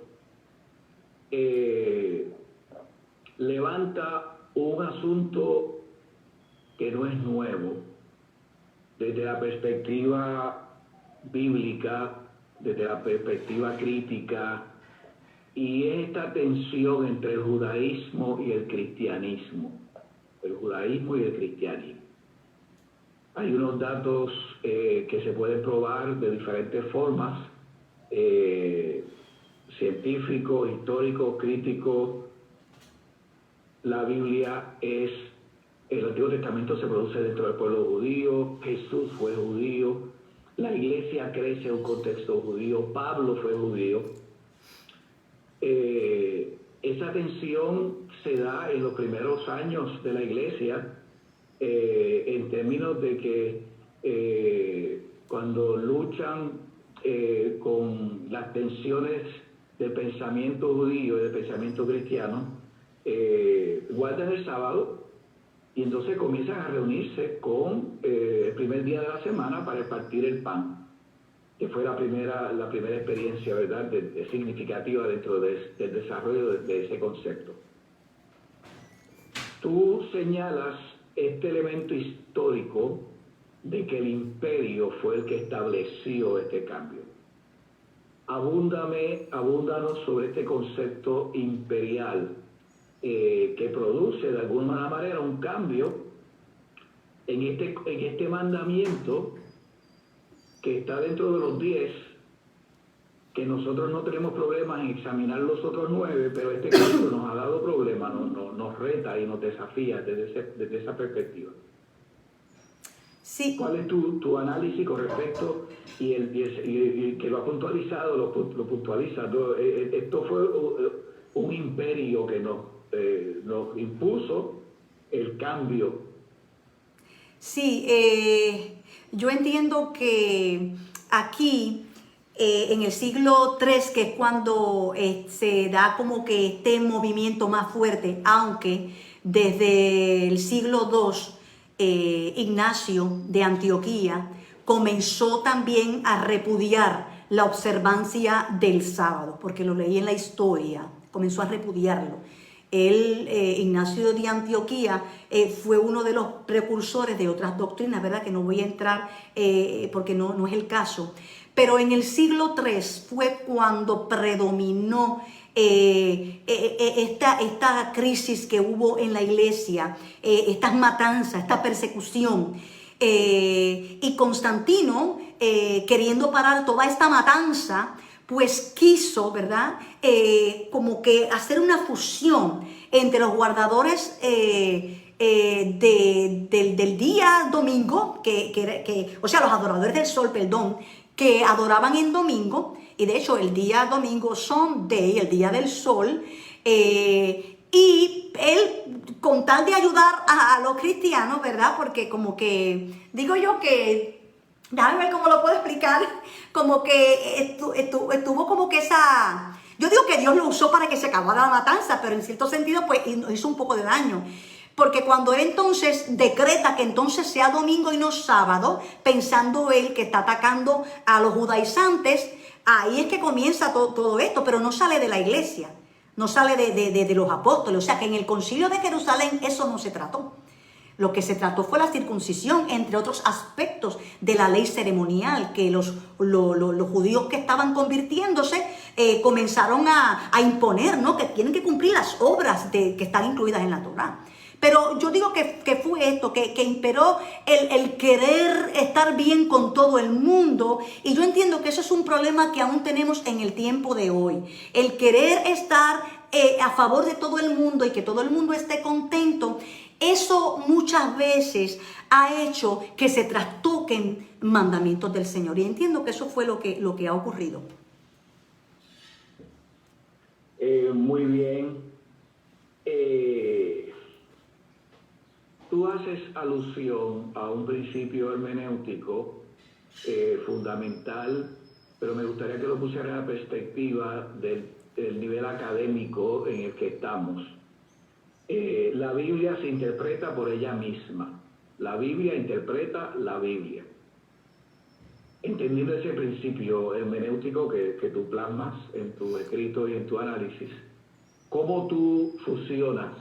Levanta un asunto que no es nuevo desde la perspectiva bíblica, desde la perspectiva crítica, y es esta tensión entre el judaísmo y el cristianismo. El judaísmo y el cristianismo. Hay unos datos que se pueden probar de diferentes formas, científicos, históricos, críticos. La Biblia el Antiguo Testamento se produce dentro del pueblo judío, Jesús fue judío, la iglesia crece en un contexto judío, Pablo fue judío. Esa tensión se da en los primeros años de la iglesia, en términos de que cuando luchan con las tensiones del pensamiento judío y del pensamiento cristiano, guardan el sábado y entonces comienzan a reunirse con el primer día de la semana para partir el pan, que fue la primera experiencia, ¿verdad?, significativa dentro del desarrollo de ese concepto. Tú señalas este elemento histórico de que el imperio fue el que estableció este cambio. Abúndanos sobre este concepto imperial que produce de alguna manera un cambio en este mandamiento que está dentro de los 10, que nosotros no tenemos problemas en examinar los otros 9, pero este caso nos ha dado problemas, nos reta y nos desafía desde esa perspectiva. Sí. ¿Cuál es tu análisis con respecto y que lo ha puntualizado, lo puntualiza? Esto fue un imperio que nos impuso el cambio. Sí, yo entiendo que aquí, en el siglo III, que es cuando se da como que este movimiento más fuerte, aunque desde el siglo II, Ignacio de Antioquía comenzó también a repudiar la observancia del sábado, porque lo leí en la historia, comenzó a repudiarlo. Ignacio de Antioquía, fue uno de los precursores de otras doctrinas, ¿verdad? Que no voy a entrar porque no es el caso. Pero en el siglo III fue cuando predominó esta crisis que hubo en la iglesia, estas matanzas, esta persecución. Y Constantino, queriendo parar toda esta matanza, pues quiso, ¿verdad? Como que hacer una fusión entre los guardadores del día domingo, o sea, los adoradores del sol, perdón, que adoraban en domingo, y de hecho el día domingo, Sunday, el día del sol, y él, con tal de ayudar a los cristianos, ¿verdad? Porque como que, digo yo que, déjame ver cómo lo puedo explicar, como que estuvo como que esa... Yo digo que Dios lo usó para que se acabara la matanza, pero en cierto sentido pues hizo un poco de daño. Porque cuando él entonces decreta que entonces sea domingo y no sábado, pensando él que está atacando a los judaizantes, ahí es que comienza todo esto, pero no sale de la iglesia, no sale de los apóstoles. O sea que en el concilio de Jerusalén eso no se trató. Lo que se trató fue la circuncisión, entre otros aspectos de la ley ceremonial, que los judíos que estaban convirtiéndose comenzaron a imponer, ¿no? Que tienen que cumplir las obras que están incluidas en la Torá. Pero yo digo que fue esto, que imperó el querer estar bien con todo el mundo, y yo entiendo que eso es un problema que aún tenemos en el tiempo de hoy. El querer estar a favor de todo el mundo y que todo el mundo esté contento, eso muchas veces ha hecho que se trastoquen mandamientos del Señor. Y entiendo que eso fue lo que ha ocurrido. Muy bien. Tú haces alusión a un principio hermenéutico fundamental, pero me gustaría que lo pusieras en la perspectiva del nivel académico en el que estamos. La Biblia se interpreta por ella misma. La Biblia interpreta la Biblia. Entendiendo ese principio hermenéutico que tú plasmas en tu escrito y en tu análisis, ¿cómo tú fusionas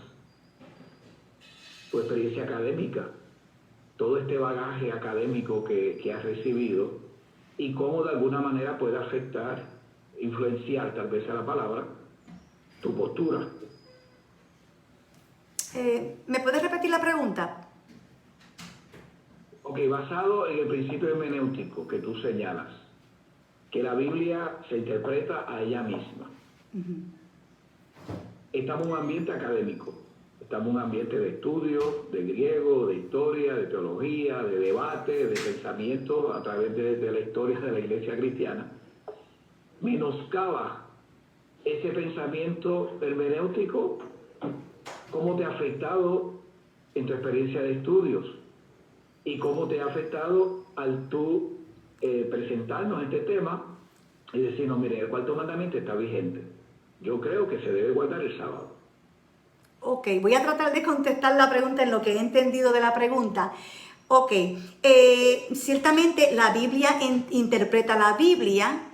tu experiencia académica, todo este bagaje académico que has recibido, y cómo de alguna manera puede afectar, influenciar, tal vez sea la palabra, tu postura? ¿Me puedes repetir la pregunta? Ok, basado en el principio hermenéutico que tú señalas, que la Biblia se interpreta a ella misma. Estamos en un ambiente académico, estamos en un ambiente de estudio, de griego, de historia, de teología, de debate, de pensamiento a través de la historia de la iglesia cristiana. Menoscaba ese pensamiento hermenéutico. ¿Cómo te ha afectado en tu experiencia de estudios? ¿Y cómo te ha afectado al tú presentarnos este tema y decirnos, mire, el cuarto mandamiento está vigente? Yo creo que se debe guardar el sábado. Ok, voy a tratar de contestar la pregunta en lo que he entendido de la pregunta. Ok, ciertamente la Biblia interpreta la Biblia,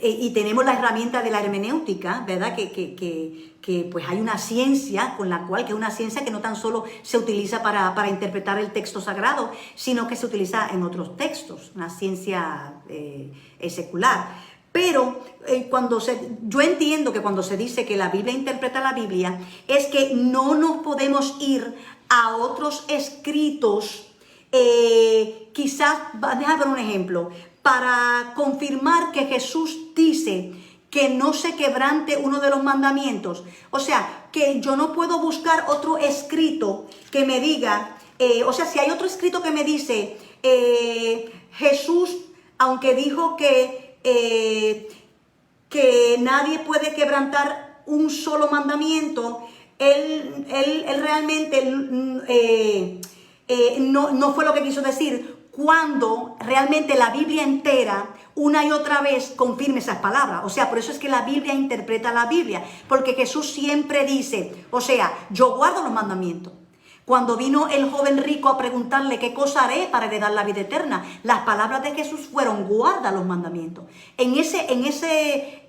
y tenemos la herramienta de la hermenéutica, ¿verdad? Que pues hay una ciencia con la cual, que es una ciencia que no tan solo se utiliza para interpretar el texto sagrado, sino que se utiliza en otros textos, una ciencia secular. Pero yo entiendo que cuando se dice que la Biblia interpreta la Biblia, es que no nos podemos ir a otros escritos, quizás, déjame ver un ejemplo, para confirmar que Jesús dice que no se quebrante uno de los mandamientos. O sea, que yo no puedo buscar otro escrito que me diga, o sea, si hay otro escrito que me dice, Jesús, aunque dijo que nadie puede quebrantar un solo mandamiento, él realmente no fue lo que quiso decir, cuando realmente la Biblia entera, una y otra vez, confirma esas palabras. O sea, por eso es que la Biblia interpreta la Biblia, porque Jesús siempre dice, o sea, yo guardo los mandamientos. Cuando vino el joven rico a preguntarle qué cosa haré para heredar la vida eterna, las palabras de Jesús fueron, guarda los mandamientos. En ese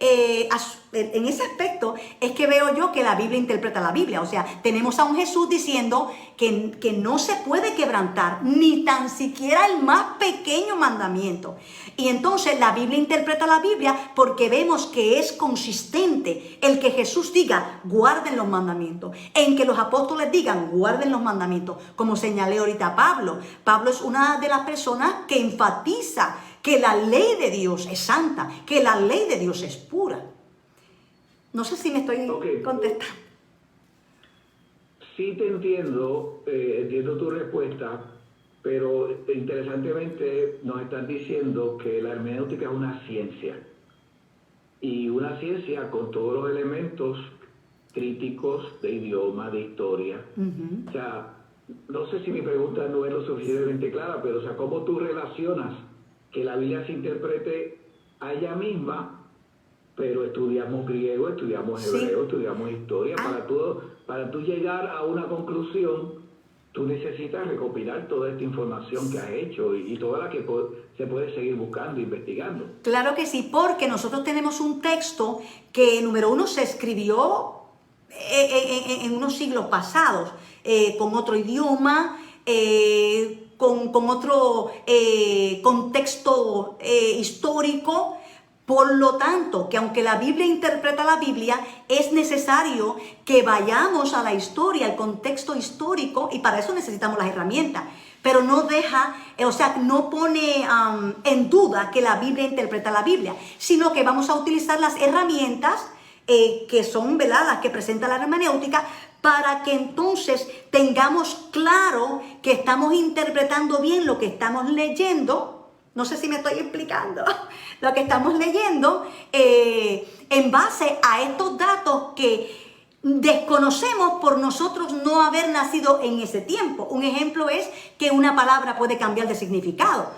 en ese aspecto es que veo yo que la Biblia interpreta la Biblia. O sea, tenemos a un Jesús diciendo que no se puede quebrantar ni tan siquiera el más pequeño mandamiento. Y entonces la Biblia interpreta la Biblia porque vemos que es consistente el que Jesús diga, guarden los mandamientos, en que los apóstoles digan, guarden los mandamientos, como señalé ahorita a Pablo. Pablo es una de las personas que enfatiza que la ley de Dios es santa, que la ley de Dios es pura. No sé si me estoy contestando. Sí te entiendo, entiendo tu respuesta, pero interesantemente nos están diciendo que la hermenéutica es una ciencia. Y una ciencia con todos los elementos críticos de idioma, de historia. O sea, no sé si mi pregunta no es lo suficientemente clara, pero o sea, ¿cómo tú relacionas que la Biblia se interprete a ella misma, pero estudiamos griego, estudiamos hebreo, estudiamos historia? Para tú llegar a una conclusión, tú necesitas recopilar toda esta información que has hecho y toda la que se puede seguir buscando, investigando. Claro que sí, porque nosotros tenemos un texto que, número uno, se escribió en unos siglos pasados, con otro idioma, con otro contexto histórico. Por lo tanto, que aunque la Biblia interpreta la Biblia, es necesario que vayamos a la historia, al contexto histórico, y para eso necesitamos las herramientas. Pero no deja, o sea, no pone en duda que la Biblia interpreta la Biblia, sino que vamos a utilizar las herramientas que son, ¿verdad?, las que presenta la hermenéutica, para que entonces tengamos claro que estamos interpretando bien lo que estamos leyendo. No sé si me estoy explicando. Lo que estamos leyendo en base a estos datos que desconocemos por nosotros no haber nacido en ese tiempo. Un ejemplo es que una palabra puede cambiar de significado.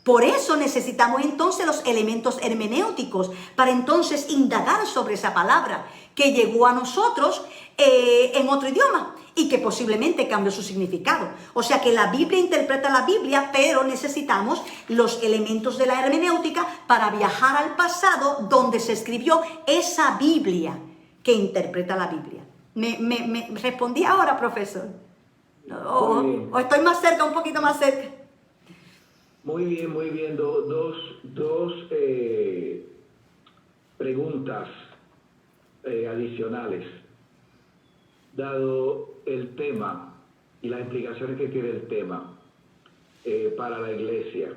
Por eso necesitamos entonces los elementos hermenéuticos para entonces indagar sobre esa palabra que llegó a nosotros en otro idioma y que posiblemente cambió su significado. O sea que la Biblia interpreta la Biblia, pero necesitamos los elementos de la hermenéutica para viajar al pasado donde se escribió esa Biblia que interpreta la Biblia. ¿Me respondí ahora, profesor? ¿O estoy más cerca, un poquito más cerca? Muy bien, muy bien. Dos preguntas adicionales. Dado el tema y las implicaciones que tiene el tema para la iglesia,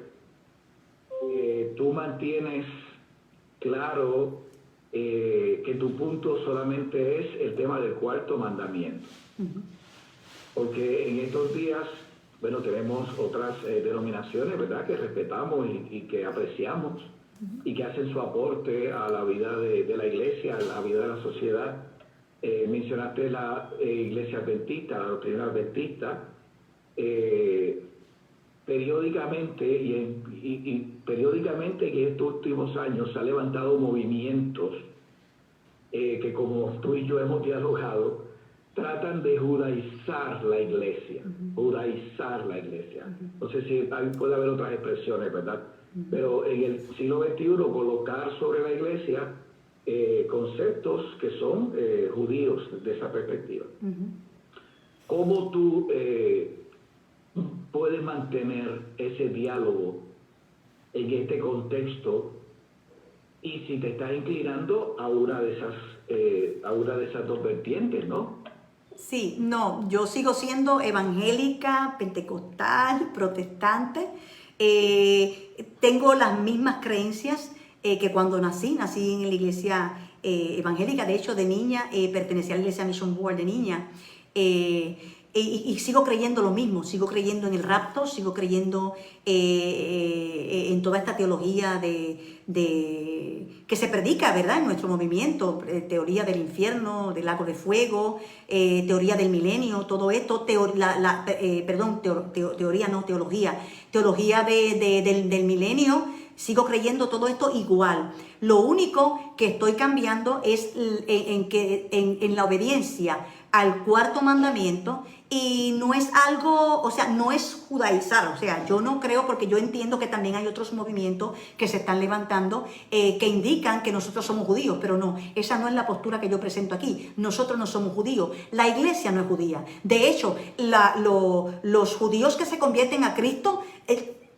tú mantienes claro que tu punto solamente es el tema del cuarto mandamiento. Porque en estos días, bueno, tenemos otras denominaciones, ¿verdad?, que respetamos y que apreciamos y que hacen su aporte a la vida de la iglesia, a la vida de la sociedad. Mencionaste la iglesia adventista, la doctrina adventista. Periódicamente y periódicamente en estos últimos años se han levantado movimientos que, como tú y yo hemos dialogado, tratan de judaizar la iglesia, judaizar la iglesia. No sé si puede haber otras expresiones, ¿verdad? Pero en el siglo XXI colocar sobre la iglesia conceptos que son judíos desde esa perspectiva. ¿Cómo tú puedes mantener ese diálogo en este contexto y si te estás inclinando a una de esas dos vertientes, ¿no? Sí, no, yo sigo siendo evangélica, pentecostal, protestante. Tengo las mismas creencias que cuando nací en la iglesia evangélica. De hecho, de niña pertenecía a la iglesia Mission Board de niña. Y sigo creyendo lo mismo, sigo creyendo en el rapto, sigo creyendo en toda esta teología que se predica, ¿verdad?, en nuestro movimiento, teoría del infierno, del lago de fuego, teoría del milenio, todo esto, teología del milenio. Sigo creyendo todo esto igual. Lo único que estoy cambiando es en la obediencia al cuarto mandamiento y no es algo, o sea, no es judaizar, o sea, yo no creo, porque yo entiendo que también hay otros movimientos que se están levantando que indican que nosotros somos judíos, pero no, esa no es la postura que yo presento aquí. Nosotros no somos judíos, la iglesia no es judía. De hecho, los judíos que se convierten a Cristo,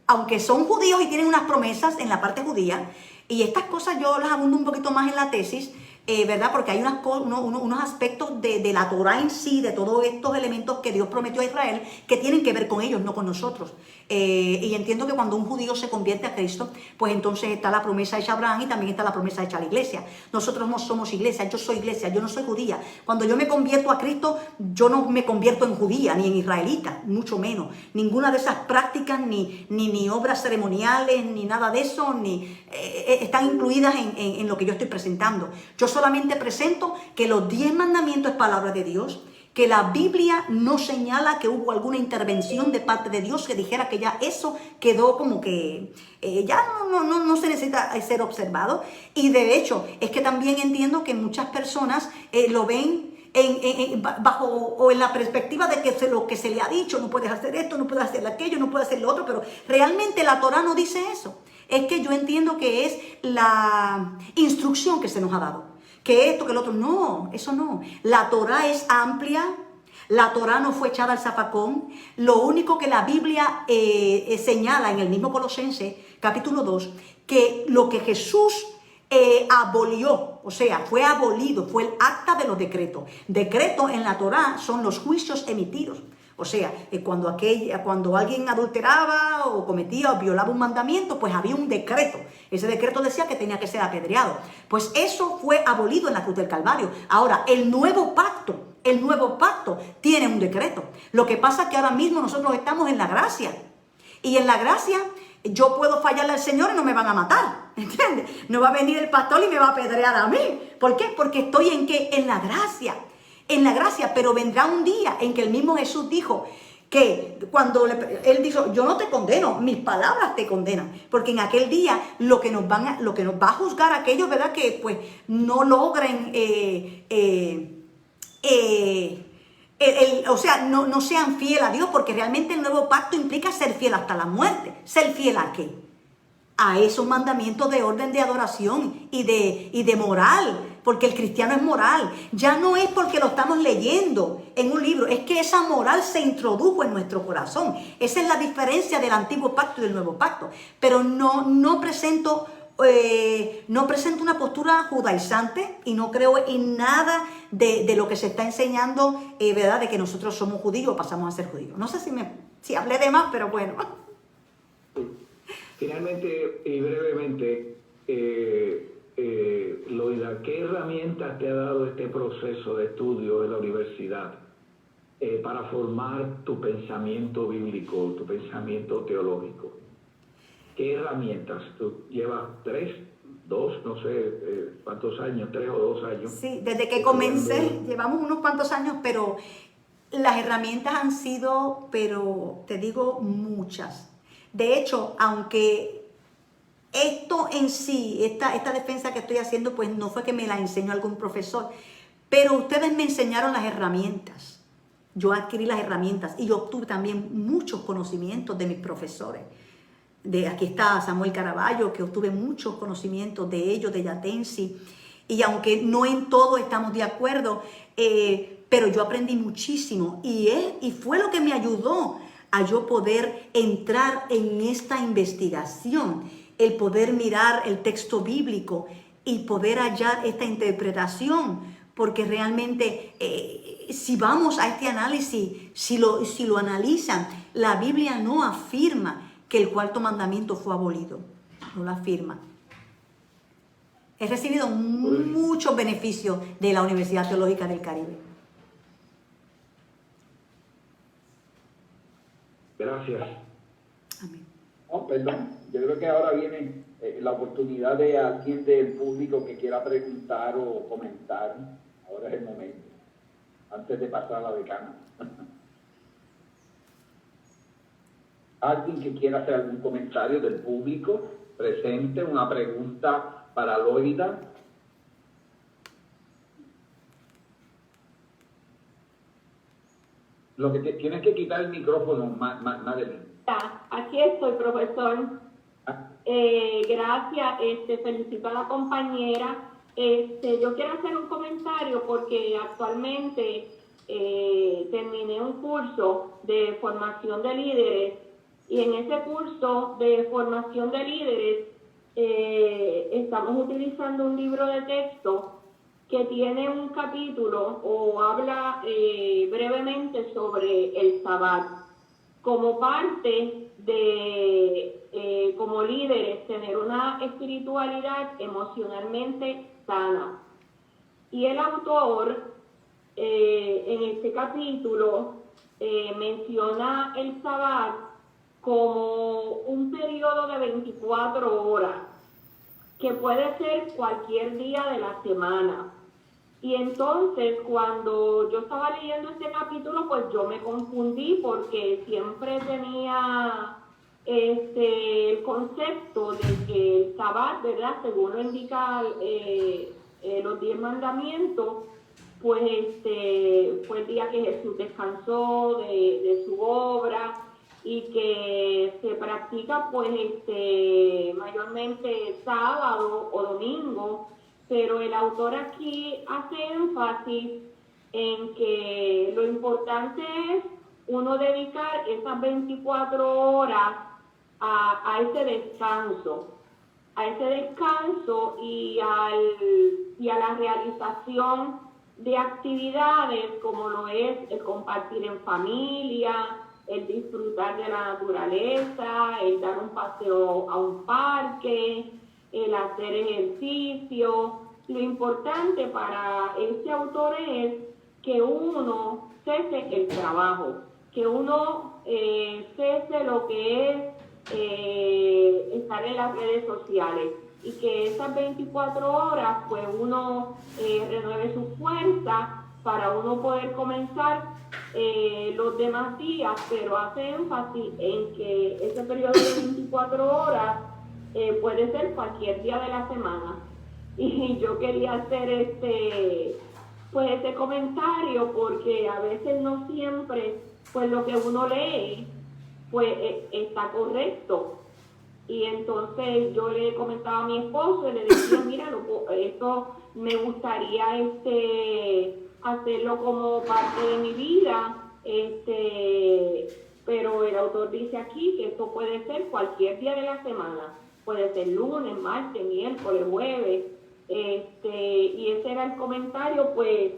aunque son judíos y tienen unas promesas en la parte judía, y estas cosas yo las abundo un poquito más en la tesis, ¿verdad? Porque hay unos aspectos de la Torah en sí, de todos estos elementos que Dios prometió a Israel, que tienen que ver con ellos, no con nosotros. Y entiendo que cuando un judío se convierte a Cristo, pues entonces está la promesa hecha a Abraham y también está la promesa hecha a la iglesia. Nosotros no somos iglesia, yo soy iglesia, yo no soy judía. Cuando yo me convierto a Cristo, yo no me convierto en judía, ni en israelita, mucho menos. Ninguna de esas prácticas, ni obras ceremoniales, ni nada de eso, están incluidas en lo que yo estoy presentando. Yo solamente presento que los 10 mandamientos es palabra de Dios, que la Biblia no señala que hubo alguna intervención de parte de Dios que dijera que ya eso quedó como que ya no se necesita ser observado. Y de hecho, es que también entiendo que muchas personas lo ven bajo o en la perspectiva de que lo que se le ha dicho, no puedes hacer esto, no puedes hacer aquello, no puedes hacer lo otro, pero realmente la Torah no dice eso. Es que yo entiendo que es la instrucción que se nos ha dado. Que esto, que el otro, no, eso no. La Torah es amplia, la Torah no fue echada al zafacón. Lo único que la Biblia señala en el mismo Colosenses, capítulo 2, que lo que Jesús abolió, o sea, fue abolido, fue el acta de los decretos. Decretos en la Torah son los juicios emitidos. O sea, cuando alguien adulteraba o cometía o violaba un mandamiento, pues había un decreto. Ese decreto decía que tenía que ser apedreado. Pues eso fue abolido en la cruz del Calvario. Ahora, el nuevo pacto tiene un decreto. Lo que pasa es que ahora mismo nosotros estamos en la gracia. Y en la gracia yo puedo fallarle al Señor y no me van a matar. ¿Entiendes? No va a venir el pastor y me va a apedrear a mí. ¿Por qué? Porque estoy ¿en qué? En la gracia. En la gracia, pero vendrá un día en que el mismo Jesús dijo que cuando Él dijo, yo no te condeno, mis palabras te condenan, porque en aquel día lo que nos va a juzgar a aquellos, ¿verdad? Que pues no logren, o sea, no sean fieles a Dios, porque realmente el nuevo pacto implica ser fiel hasta la muerte. ¿Ser fiel a qué? A esos mandamientos de orden de adoración y de moral, porque el cristiano es moral. Ya no es porque lo estamos leyendo en un libro, es que esa moral se introdujo en nuestro corazón. Esa es la diferencia del antiguo pacto y del nuevo pacto. Pero no presento una postura judaizante y no creo en nada de lo que se está enseñando, ¿verdad? De que nosotros somos judíos o pasamos a ser judíos. No sé si hablé de más, pero bueno. Finalmente y brevemente, Loida, ¿qué herramientas te ha dado este proceso de estudio en la universidad para formar tu pensamiento bíblico, tu pensamiento teológico? ¿Qué herramientas? Tú llevas 2, no sé cuántos años, 3 o 2 años. Sí, desde que comencé, llevamos unos cuantos años, pero las herramientas han sido, pero te digo, muchas. De hecho, aunque esto en sí, esta defensa que estoy haciendo, pues no fue que me la enseñó algún profesor, pero ustedes me enseñaron las herramientas. Yo adquirí las herramientas y yo obtuve también muchos conocimientos de mis profesores. Aquí está Samuel Caraballo, que obtuve muchos conocimientos de ellos, de Yatensi. Y aunque no en todo estamos de acuerdo, pero yo aprendí muchísimo y fue lo que me ayudó a yo poder entrar en esta investigación, el poder mirar el texto bíblico y poder hallar esta interpretación, porque realmente si vamos a este análisis, si lo analizan, la Biblia no afirma que el cuarto mandamiento fue abolido, no lo afirma. He recibido muchos beneficios de la Universidad Teológica del Caribe. Gracias. Amén. Oh, perdón, yo creo que ahora viene la oportunidad de alguien del público que quiera preguntar o comentar. Ahora es el momento, antes de pasar a la decana. Alguien que quiera hacer algún comentario del público presente, una pregunta para Loida. Lo que tienes que quitar el micrófono, Madeline. Aquí estoy, profesor. Ah, Gracias, felicito a la compañera. Yo quiero hacer un comentario porque actualmente terminé un curso de formación de líderes y en ese curso de formación de líderes estamos utilizando un libro de texto que tiene un capítulo o habla brevemente sobre el Sabbat como parte de, como líderes, tener una espiritualidad emocionalmente sana. Y el autor, en este capítulo, menciona el Sabbat como un periodo de 24 horas, que puede ser cualquier día de la semana. Y entonces, cuando yo estaba leyendo este capítulo, pues yo me confundí porque siempre tenía el concepto de que el Sabbat, ¿verdad? Según lo indica los 10 mandamientos, pues fue el día que Jesús descansó de su obra y que se practica pues mayormente sábado o domingo. Pero el autor aquí hace énfasis en que lo importante es uno dedicar esas 24 horas a ese descanso y a la realización de actividades como lo es el compartir en familia, el disfrutar de la naturaleza, el dar un paseo a un parque, el hacer ejercicio. Lo importante para este autor es que uno cese el trabajo, que uno cese lo que es estar en las redes sociales y que esas 24 horas pues uno renueve su fuerza para uno poder comenzar los demás días, pero hace énfasis en que ese periodo de 24 horas puede ser cualquier día de la semana. Y yo quería hacer este comentario porque a veces no siempre pues lo que uno lee pues está correcto. Y entonces yo le comentaba a mi esposo y le decía, mira, esto me gustaría hacerlo como parte de mi vida, pero el autor dice aquí que esto puede ser cualquier día de la semana, puede ser lunes, martes, miércoles, jueves, y ese era el comentario pues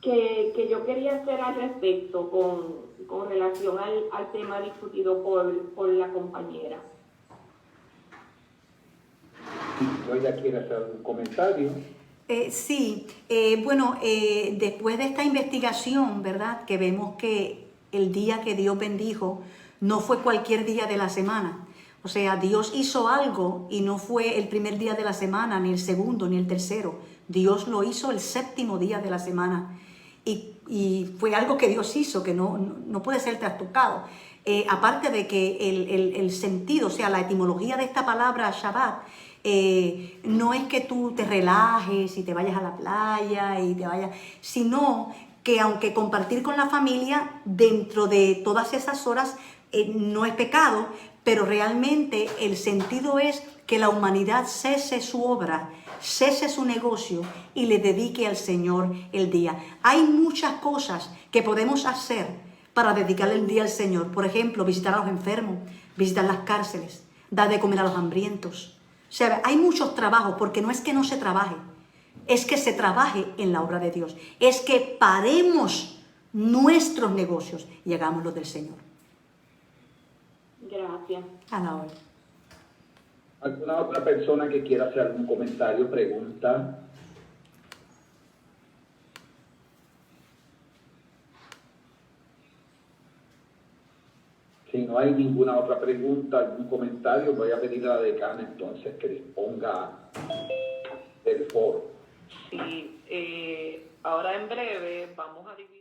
que yo quería hacer al respecto con relación al tema discutido por la compañera. Loida quiere hacer un comentario. Sí, bueno, después de esta investigación, ¿verdad? Que vemos que el día que Dios bendijo no fue cualquier día de la semana. O sea, Dios hizo algo y no fue el primer día de la semana, ni el segundo, ni el tercero. Dios lo hizo el séptimo día de la semana. Y fue algo que Dios hizo, que no puede ser trastocado. Aparte de que el sentido, o sea, la etimología de esta palabra Shabbat, no es que tú te relajes y te vayas a la playa y te vayas, sino que aunque compartir con la familia dentro de todas esas horas no es pecado, pero realmente el sentido es que la humanidad cese su obra, cese su negocio y le dedique al Señor el día. Hay muchas cosas que podemos hacer para dedicarle el día al Señor. Por ejemplo, visitar a los enfermos, visitar las cárceles, dar de comer a los hambrientos. O sea, hay muchos trabajos, porque no es que no se trabaje, es que se trabaje en la obra de Dios. Es que paremos nuestros negocios y hagamos los del Señor. Gracias. A la hora. ¿Alguna otra persona que quiera hacer algún comentario, pregunta? Si no hay ninguna otra pregunta, algún comentario, voy a pedir a la decana entonces que disponga del foro. Sí, ahora en breve vamos a dividir.